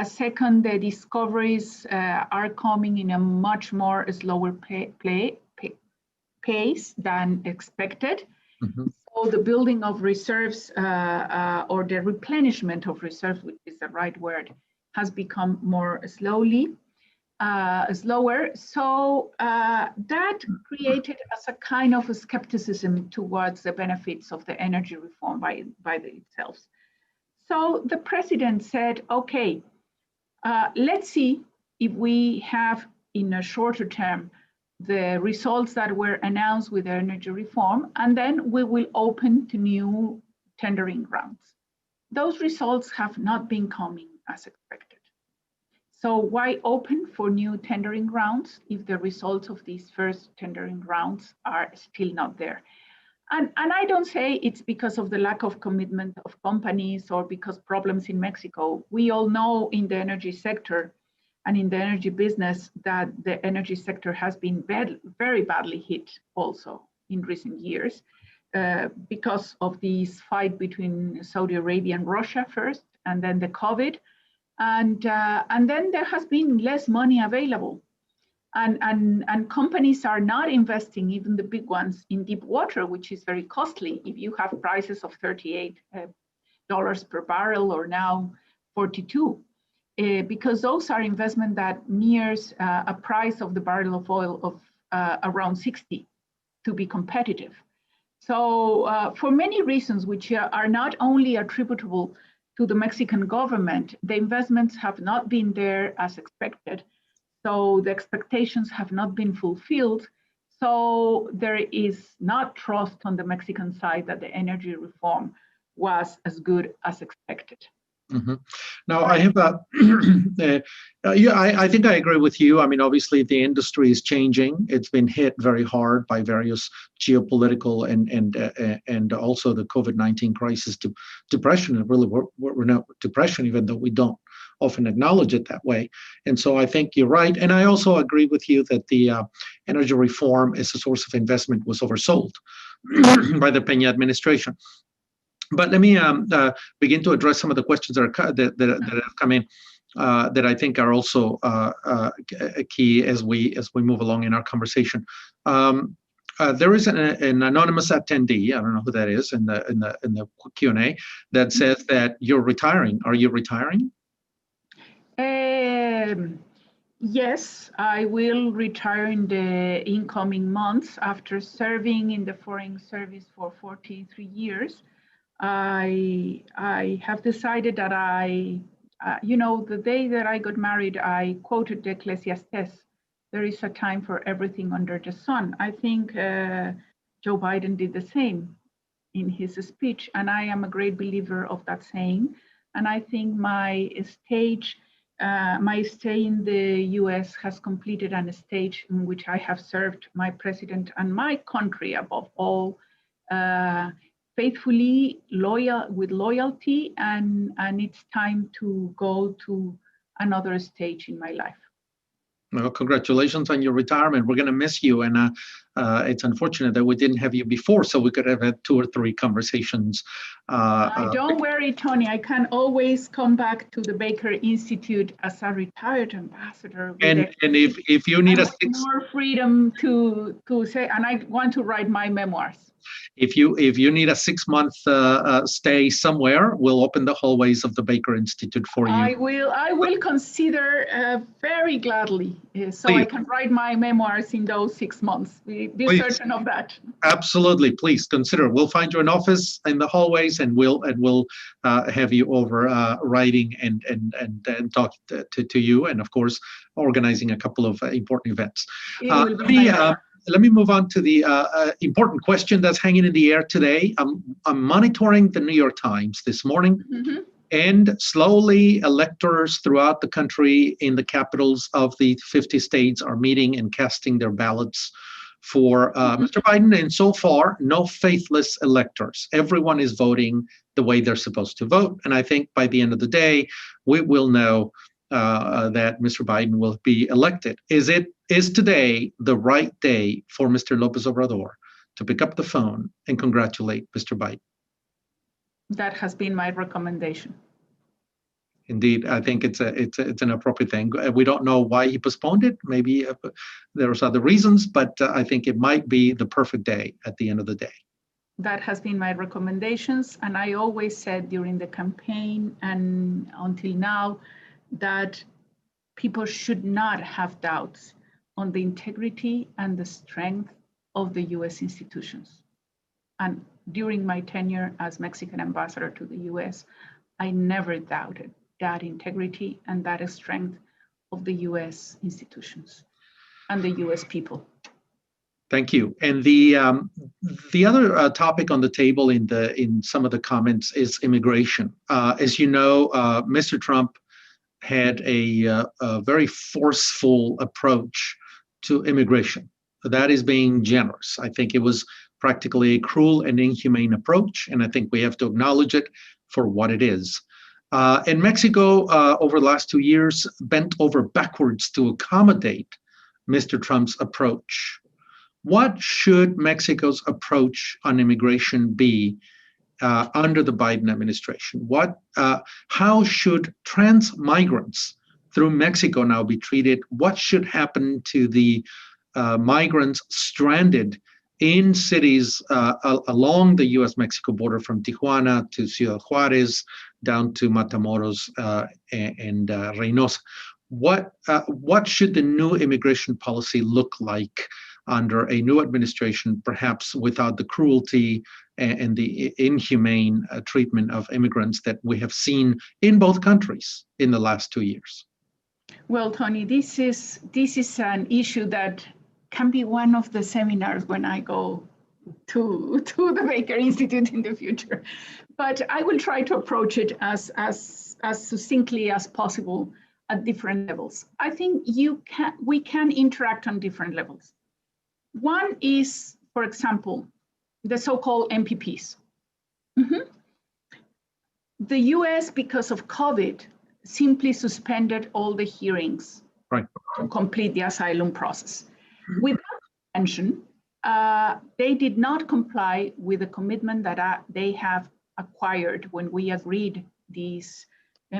Second, the discoveries are coming in a much more slower pace than expected. So the building of reserves or the replenishment of reserves, which is the right word, has become more slower. So that created as a kind of a skepticism towards the benefits of the energy reform by itself. So the president said, okay, let's see if we have in a shorter term the results that were announced with energy reform, and then we will open to new tendering rounds. Those results have not been coming as expected. So why open for new tendering rounds if the results of these first tendering rounds are still not there? And I don't say it's because of the lack of commitment of companies or because problems in Mexico. We all know in the energy sector and in the energy business that the energy sector has been very badly hit also in recent years because of this fight between Saudi Arabia and Russia first, and then the COVID. And then there has been less money available. And companies are not investing, even the big ones, in deep water, which is very costly. If you have prices of $38 per barrel or now 42, because those are investment that nears a price of the barrel of oil of around 60 to be competitive. So for many reasons, which are not only attributable to the Mexican government, the investments have not been there as expected. So the expectations have not been fulfilled. So there is not trust on the Mexican side that the energy reform was as good as expected. Mm-hmm. Now, I have I think I agree with you. I mean, obviously, the industry is changing. It's been hit very hard by various geopolitical and also the COVID-19 crisis, depression. And really, we're not depression, even though we don't often acknowledge it that way. And so I think you're right. And I also agree with you that the energy reform as a source of investment was oversold by the Peña administration. But let me begin to address some of the questions that have come in that I think are also key as we move along in our conversation. There is an anonymous attendee, I don't know who that is, in the Q&A that says that you're retiring. Are you retiring? Yes, I will retire in the incoming months after serving in the Foreign Service for 43 years. I have decided that the day that I got married, I quoted the Ecclesiastes, there is a time for everything under the sun. I think Joe Biden did the same in his speech, and I am a great believer of that saying. And I think my stay in the US has completed a stage in which I have served my president and my country above all, faithfully, with loyalty, and it's time to go to another stage in my life. Well, congratulations on your retirement. We're going to miss you, and it's unfortunate that we didn't have you before, so we could have had 2 or 3 conversations. Don't worry, Tony. I can always come back to the Baker Institute as a retired ambassador. And if you need more freedom to say, and I want to write my memoirs. If you need a 6-month stay somewhere, we'll open the hallways of the Baker Institute for you. I will consider very gladly, so please. I can write my memoirs in those 6 months. Be certain of that. Absolutely, please consider. We'll find you an office in the hallways, and we'll have you over writing and talk to you, and of course organizing a couple of important events. Let me move on to the important question that's hanging in the air today. I'm monitoring the New York Times this morning, and slowly electors throughout the country in the capitals of the 50 states are meeting and casting their ballots for Mr. Biden. And so far, no faithless electors. Everyone is voting the way they're supposed to vote. And I think by the end of the day, we will know that Mr. Biden will be elected. Is today the right day for Mr. López Obrador to pick up the phone and congratulate Mr. Biden? That has been my recommendation. Indeed, I think it's an appropriate thing. We don't know why he postponed it. Maybe there's other reasons, but I think it might be the perfect day at the end of the day. That has been my recommendations, and I always said during the campaign and until now that people should not have doubts on the integrity and the strength of the US institutions. And during my tenure as Mexican ambassador to the US, I never doubted that integrity and that strength of the US institutions and the US people. Thank you. And the other topic on the table in some of the comments is immigration. As you know, Mr. Trump had a very forceful approach to immigration. That is being generous. I think it was practically a cruel and inhumane approach, and I think we have to acknowledge it for what it is. And Mexico, over the last 2 years, bent over backwards to accommodate Mr. Trump's approach. What should Mexico's approach on immigration be under the Biden administration? How should trans migrants through Mexico now be treated? What should happen to the migrants stranded in cities along the U.S. Mexico border from Tijuana to Ciudad Juarez down to Matamoros and Reynosa? What should the new immigration policy look like under a new administration, perhaps without the cruelty and the inhumane treatment of immigrants that we have seen in both countries in the last 2 years? Well, Tony, this is an issue that can be one of the seminars when I go to the Baker Institute in the future. But I will try to approach it as succinctly as possible at different levels. I think we can interact on different levels. One is, for example, the so-called MPPs. The US, because of COVID, simply suspended all the hearings to complete the asylum process. Without mention, they did not comply with the commitment that they have acquired when we agreed these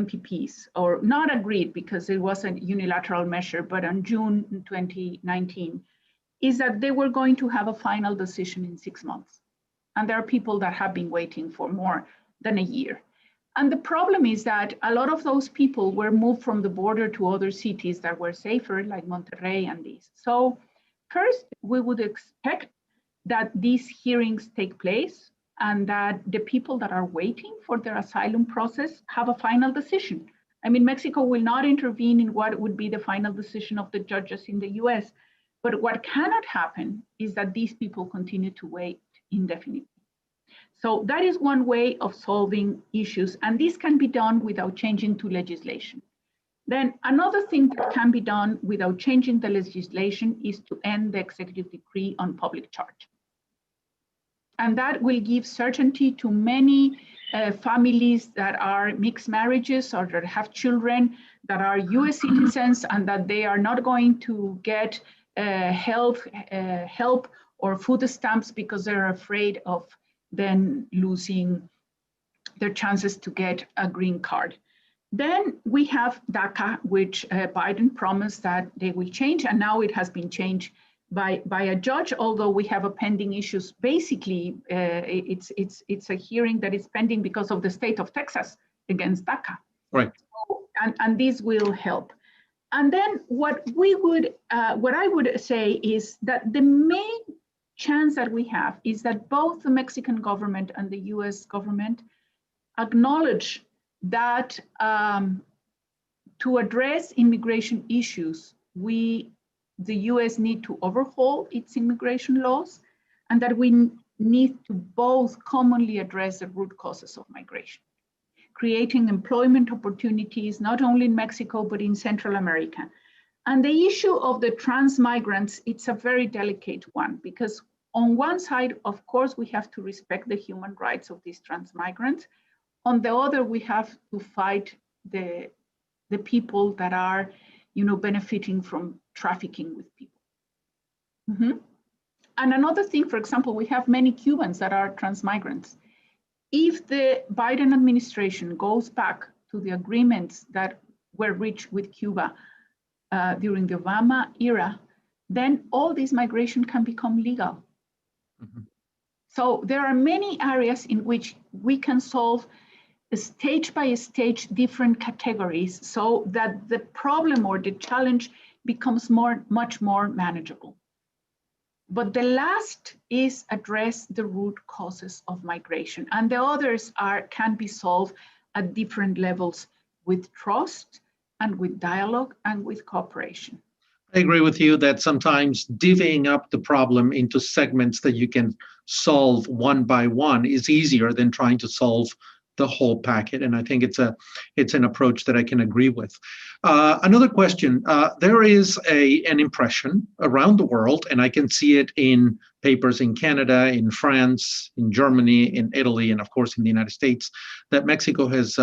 MPPs, or not agreed because it was a unilateral measure, but on June 2019, is that they were going to have a final decision in 6 months. And there are people that have been waiting for more than a year. And the problem is that a lot of those people were moved from the border to other cities that were safer, like Monterrey and these. So first, we would expect that these hearings take place and that the people that are waiting for their asylum process have a final decision. I mean, Mexico will not intervene in what would be the final decision of the judges in the US. But what cannot happen is that these people continue to wait indefinitely. So that is one way of solving issues, and this can be done without changing to legislation. Then another thing that can be done without changing the legislation is to end the executive decree on public charge. And that will give certainty to many families that are mixed marriages or that have children that are US citizens and that they are not going to get help or food stamps because they're afraid of then losing their chances to get a green card. Then we have DACA, which Biden promised that they will change, and now it has been changed by a judge, although we have a pending issues. Basically, it's a hearing that is pending because of the state of Texas against DACA. Right. So, and this will help. And then what I would say is that the main chance that we have is that both the Mexican government and the US government acknowledge that to address immigration issues, the US need to overhaul its immigration laws, and that we need to both commonly address the root causes of migration, creating employment opportunities, not only in Mexico, but in Central America. And the issue of the trans migrants, it's a very delicate one, because on one side, of course, we have to respect the human rights of these trans migrants. On the other, we have to fight the people that are, benefiting from trafficking with people. And another thing, for example, we have many Cubans that are trans migrants. If the Biden administration goes back to the agreements that were reached with Cuba during the Obama era, then all this migration can become legal. So there are many areas in which we can solve stage by stage different categories so that the problem or the challenge becomes much more manageable. But the last is address the root causes of migration, and the others can be solved at different levels with trust and with dialogue and with cooperation. I agree with you that sometimes divvying up the problem into segments that you can solve one by one is easier than trying to solve the whole packet. And I think it's an approach that I can agree with. Another question, there is an impression around the world, and I can see it in papers in Canada, in France, in Germany, in Italy, and of course in the United States, that Mexico has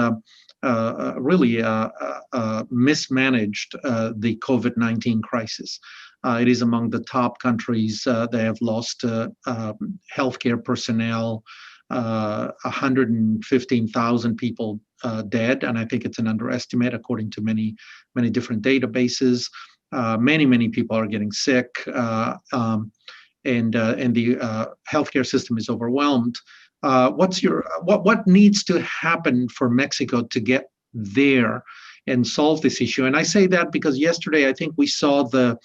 really mismanaged the COVID-19 crisis. It is among the top countries. They have lost healthcare personnel, 115,000 people dead, and I think it's an underestimate according to many different databases. Many people are getting sick, and the healthcare system is overwhelmed. What needs to happen for Mexico to get there and solve this issue? And I say that because yesterday I think we saw the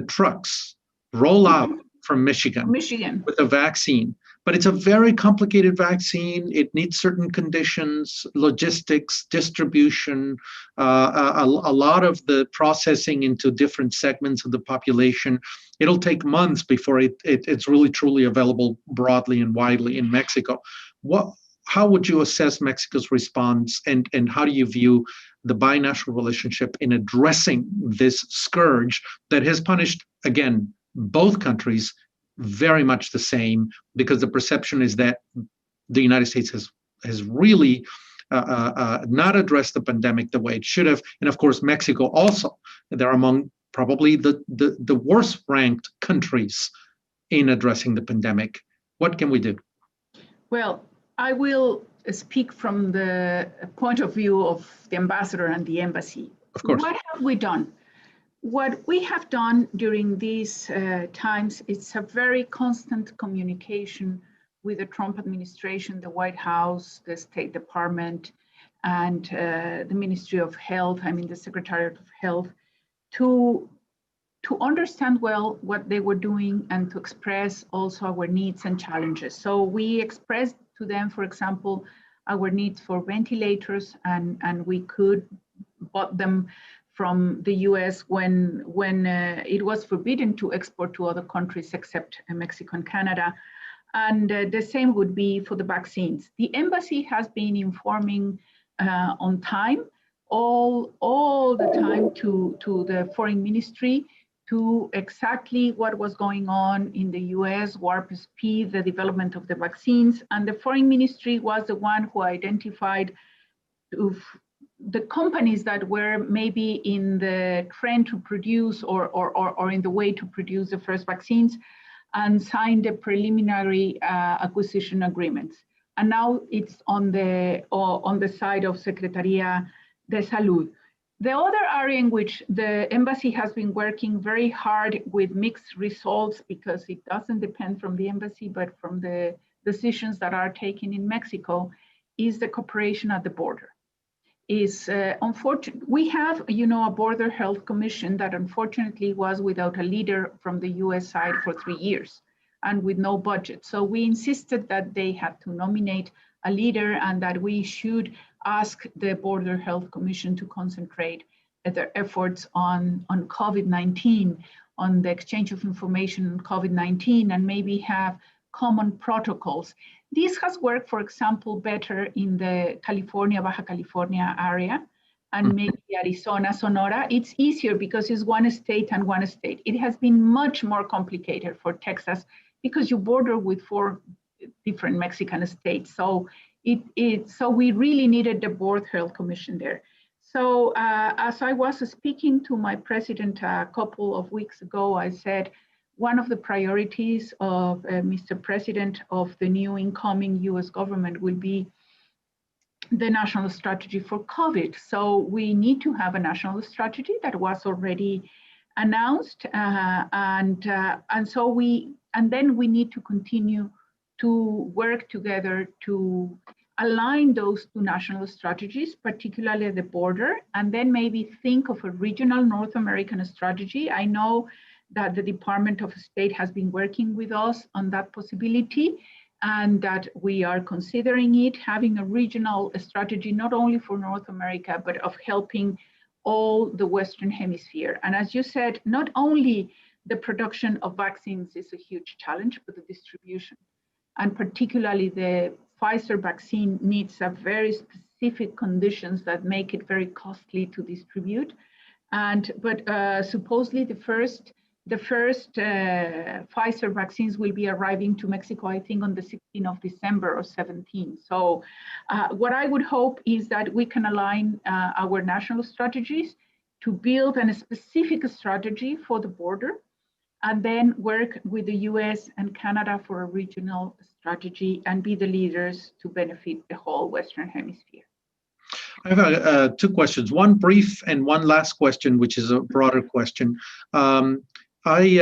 trucks roll out from Michigan with a vaccine. But it's a very complicated vaccine. It needs certain conditions, logistics, distribution, a lot of the processing into different segments of the population. It'll take months before it's really truly available broadly and widely in Mexico. How would you assess Mexico's response, and how do you view the binational relationship in addressing this scourge that has punished, again, both countries very much the same, because the perception is that the United States has really not addressed the pandemic the way it should have. And of course, Mexico also. They're among probably the worst ranked countries in addressing the pandemic. What can we do? Well, I will speak from the point of view of the ambassador and the embassy. Of course. What have we done? What we have done during these times is a very constant communication with the Trump administration, the White House, the State Department, and the Ministry of Health, the Secretariat of Health, to understand well what they were doing and to express also our needs and challenges. So we expressed to them, for example, our needs for ventilators, and we could bought them from the US when it was forbidden to export to other countries except Mexico and Canada. And the same would be for the vaccines. The embassy has been informing on time, all the time to the foreign ministry, to exactly what was going on in the US, warp speed, the development of the vaccines. And the foreign ministry was the one who identified the companies that were maybe in the trend to produce or in the way to produce the first vaccines, and signed the preliminary acquisition agreements. And now it's on the side of Secretaría de Salud. The other area in which the embassy has been working very hard with mixed results, because it doesn't depend from the embassy, but from the decisions that are taken in Mexico, is the cooperation at the border. Is unfortunate. We have, a border health commission that unfortunately was without a leader from the US side for 3 years and with no budget. So we insisted that they had to nominate a leader and that we should ask the border health commission to concentrate their efforts on COVID-19, on the exchange of information on COVID-19, and maybe have common protocols. This has worked, for example, better in the California, Baja California area, and maybe Arizona, Sonora. It's easier because it's one state and one state. It has been much more complicated for Texas because you border with 4 different Mexican states. So so we really needed the Border Health Commission there. So as I was speaking to my president a couple of weeks ago, I said, one of the priorities of Mr. President of the new incoming US government will be the national strategy for COVID. So we need to have a national strategy that was already announced. And then we need to continue to work together to align those 2 national strategies, particularly at the border, and then maybe think of a regional North American strategy. I know that the Department of State has been working with us on that possibility, and that we are considering it, having a regional strategy, not only for North America, but of helping all the Western Hemisphere. And as you said, not only the production of vaccines is a huge challenge, but the distribution, and particularly the Pfizer vaccine needs a very specific conditions that make it very costly to distribute. But supposedly the first Pfizer vaccines will be arriving to Mexico, I think, on the 16th of December or 17th. So what I would hope is that we can align our national strategies to build a specific strategy for the border, and then work with the US and Canada for a regional strategy and be the leaders to benefit the whole Western Hemisphere. I have two questions, one brief and one last question, which is a broader question. I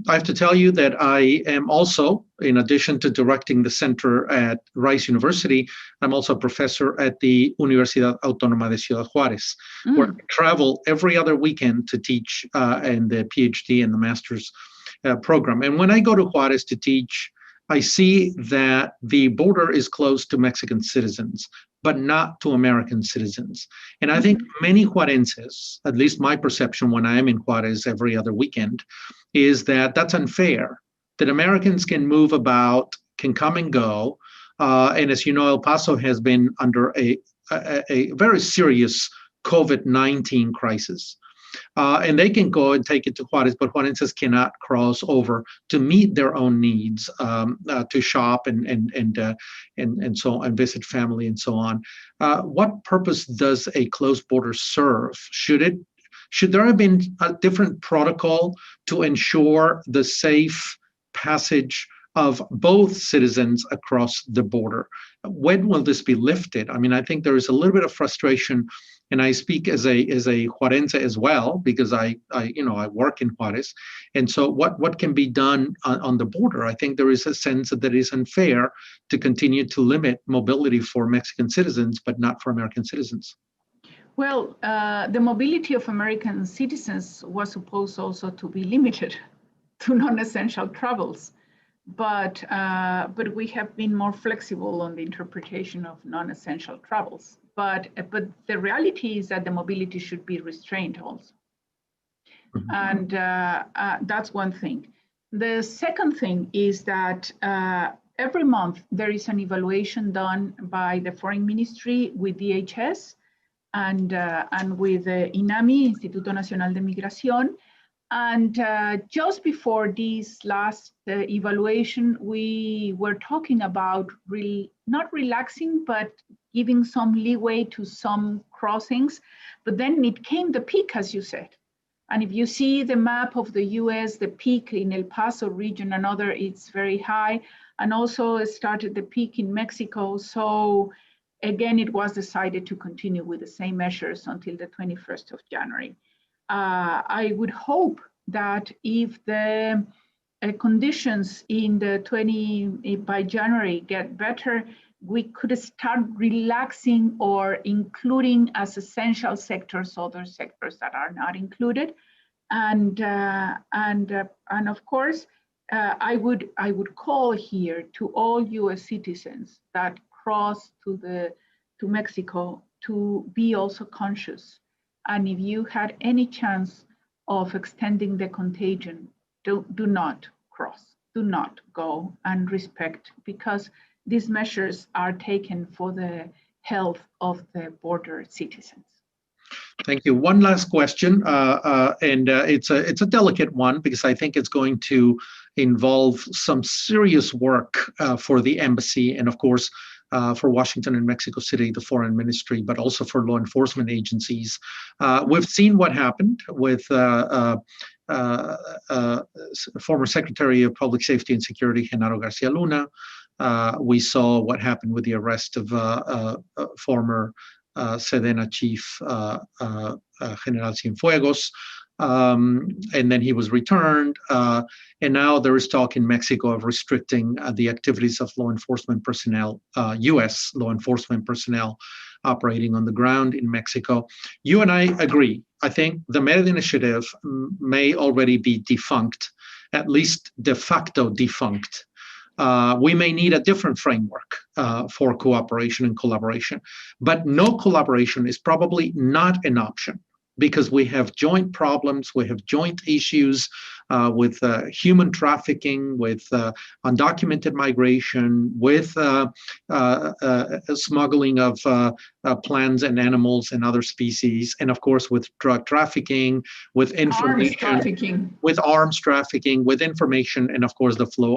have to tell you that I am also, in addition to directing the center at Rice University, I'm also a professor at the Universidad Autónoma de Ciudad Juárez, where I travel every other weekend to teach in the PhD and the master's program. And when I go to Juárez to teach, I see that the border is closed to Mexican citizens, but not to American citizens. And I think many Juarenses, at least my perception when I am in Juárez every other weekend, is that that's unfair, that Americans can move about, can come and go. And as you know, El Paso has been under a very serious COVID-19 crisis. And they can go and take it to Juárez, but Juarenses cannot cross over to meet their own needs, to shop and so on, and visit family and so on. What purpose does a closed border serve? Should there have been a different protocol to ensure the safe passage of both citizens across the border? When will this be lifted? I mean, I think there is a little bit of frustration. And I speak as a Juarense as well, because I work in Juárez. And so what can be done on the border? I think there is a sense that it is unfair to continue to limit mobility for Mexican citizens, but not for American citizens. Well, the mobility of American citizens was supposed also to be limited to non-essential travels. But we have been more flexible on the interpretation of non-essential travels. But the reality is that the mobility should be restrained also. And that's one thing. The second thing is that every month there is an evaluation done by the Foreign Ministry with DHS and with INAMI, Instituto Nacional de Migración. And just before this last evaluation, we were talking about not relaxing, but giving some leeway to some crossings. But then it came the peak, as you said. And if you see the map of the US, the peak in El Paso region, another, it's very high. And also it started the peak in Mexico. So again, it was decided to continue with the same measures until the 21st of January. I would hope that if the conditions in the by January get better, we could start relaxing or including as essential sectors other sectors that are not included, and of course, I would call here to all U.S. citizens that cross to Mexico to be also conscious. And if you had any chance of extending the contagion, do not cross, do not go, and respect, because these measures are taken for the health of the border citizens. Thank you. One last question, and it's a delicate one, because I think it's going to involve some serious work for the embassy and, of course, for Washington and Mexico City, the foreign ministry, but also for law enforcement agencies. We've seen what happened with former Secretary of Public Safety and Security, Genaro Garcia Luna. We saw what happened with the arrest of former Sedena chief, General Cienfuegos. And then he was returned. And now there is talk in Mexico of restricting the activities of law enforcement personnel, U.S. law enforcement personnel operating on the ground in Mexico. You and I agree. I think the Merit Initiative may already be defunct, at least de facto defunct. We may need a different framework for cooperation and collaboration, but no collaboration is probably not an option. because we have joint problems, we have joint issues with human trafficking, with undocumented migration, with smuggling of plants and animals and other species, and of course with drug trafficking, with information, with arms trafficking, with information, and of course the flow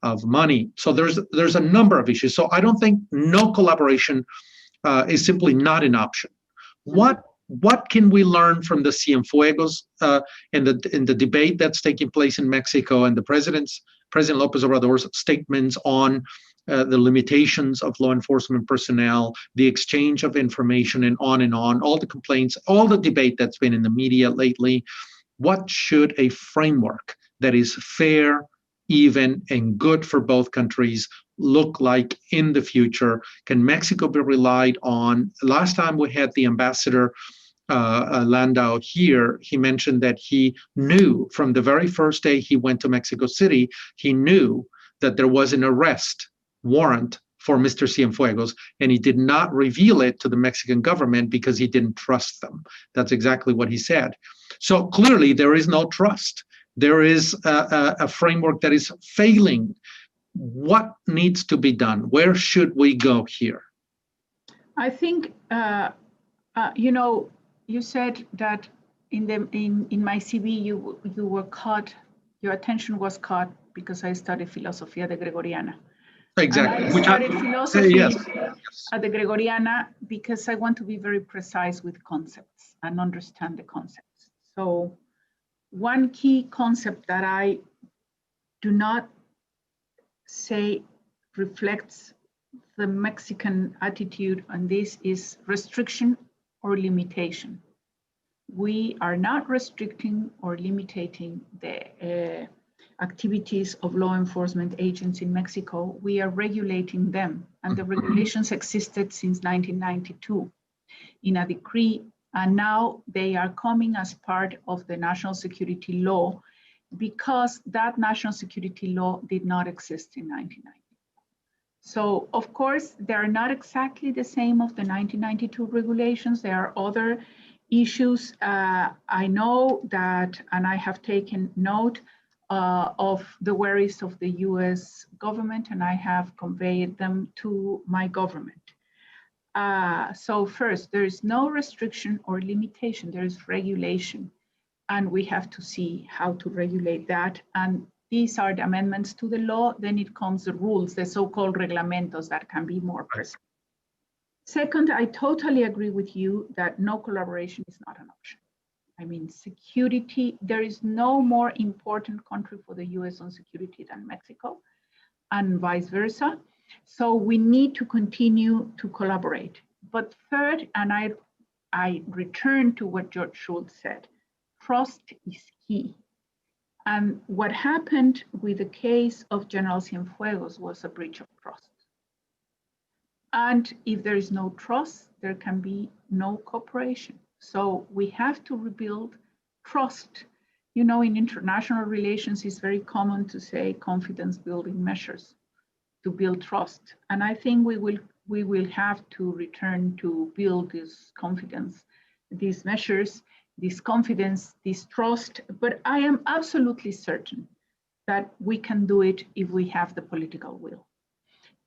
of money. So there's a number of issues. So I don't think no collaboration is simply not an option. What can we learn from the Cienfuegos in the debate that's taking place in Mexico, and the President López Obrador's statements on the limitations of law enforcement personnel, the exchange of information, and on, all the complaints, all the debate that's been in the media lately? What should a framework that is fair, even, and good for both countries look like in the future? Can Mexico be relied on? Last time we had the ambassador Landau here, he mentioned that he knew from the very first day he went to Mexico City, he knew that there was an arrest warrant for Mr. Cienfuegos, and he did not reveal it to the Mexican government because he didn't trust them. That's exactly what he said. So clearly there is no trust. There is a framework that is failing. What needs to be done? Where should we go here? I think, you said that in my CV you were caught, your attention was caught because I studied Filosofía de Gregoriana. Exactly. And I studied philosophy at the Gregoriana because I want to be very precise with concepts and understand the concepts. So one key concept that I do not say reflects the Mexican attitude on this is restriction or limitation. We are not restricting or limiting the activities of law enforcement agents in Mexico. We are regulating them, and the regulations existed since 1992 in a decree, and now they are coming as part of the national security law because that national security law did not exist in 1990. So of course, they are not exactly the same of the 1992 regulations. There are other issues. I know that, and I have taken note of the worries of the US government, and I have conveyed them to my government. So first, there is no restriction or limitation, there is regulation, and we have to see how to regulate that. And these are the amendments to the law. Then it comes the rules, the so-called reglamentos that can be more precise. Second, I totally agree with you that no collaboration is not an option. I mean, security, there is no more important country for the US on security than Mexico, and vice versa. So we need to continue to collaborate. But third, and I return to what George Shultz said, trust is key. And what happened with the case of General Cienfuegos was a breach of trust. And if there is no trust, there can be no cooperation. So we have to rebuild trust. You know, in international relations, it's very common to say confidence building measures to build trust. And I think we will have to return to build this confidence, these measures, this confidence, this trust. But I am absolutely certain that we can do it if we have the political will,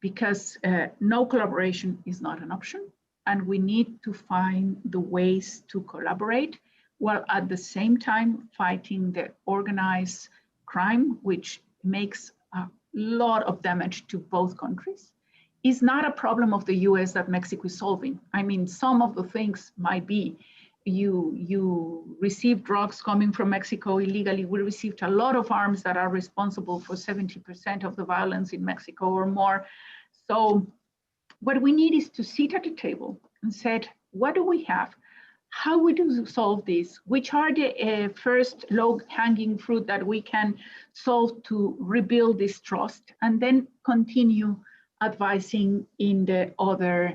because no collaboration is not an option. And we need to find the ways to collaborate while at the same time fighting the organized crime, which makes a lot of damage to both countries. It's not a problem of the US that Mexico is solving. I mean, some of the things might be you receive drugs coming from Mexico illegally. We received a lot of arms that are responsible for 70% of the violence in Mexico or more. So what we need is to sit at the table and said, what do we have? How we do solve this? Which are the first low-hanging fruit that we can solve to rebuild this trust, and then continue advising in the other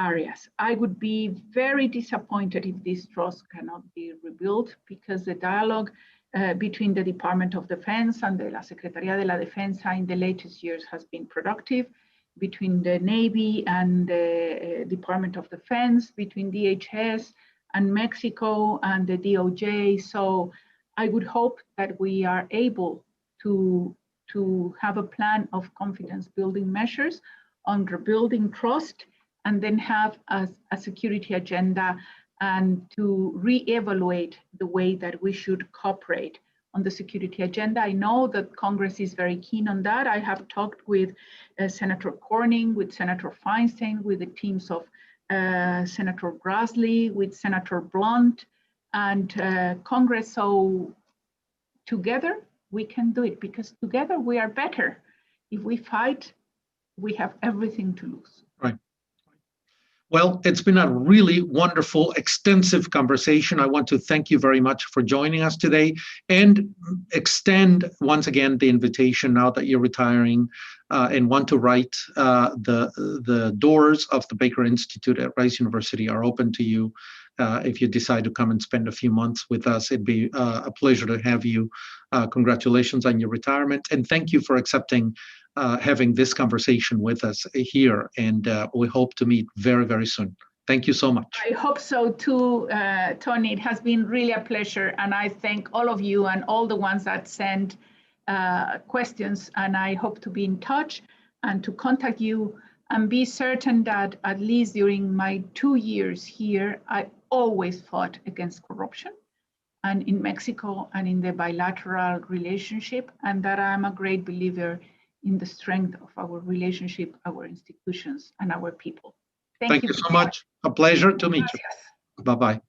areas. I would be very disappointed if this trust cannot be rebuilt, because the dialogue between the Department of Defense and the La Secretaría de la Defensa in the latest years has been productive, between the Navy and the Department of Defense, between DHS and Mexico and the DOJ. So I would hope that we are able to have a plan of confidence building measures on rebuilding trust, and then have a security agenda and to re-evaluate the way that we should cooperate on the security agenda. I know that Congress is very keen on that. I have talked with Senator Cornyn, with Senator Feinstein, with the teams of Senator Grassley, with Senator Blunt, and Congress. So together we can do it, because together we are better. If we fight, we have everything to lose. Right. Well, it's been a really wonderful, extensive conversation. I want to thank you very much for joining us today, and extend once again the invitation, now that you're retiring and want to write. The doors of the Baker Institute at Rice University are open to you. If you decide to come and spend a few months with us, it'd be a pleasure to have you. Congratulations on your retirement, and thank you for accepting having this conversation with us here, and we hope to meet very, very soon. Thank you so much. I hope so too, Tony. It has been really a pleasure, and I thank all of you and all the ones that send questions, and I hope to be in touch and to contact you, and be certain that at least during my 2 years here, I always fought against corruption, and in Mexico and in the bilateral relationship, and that I'm a great believer in the strength of our relationship, our institutions, and our people. Thank you so much. A pleasure to meet you. Bye-bye.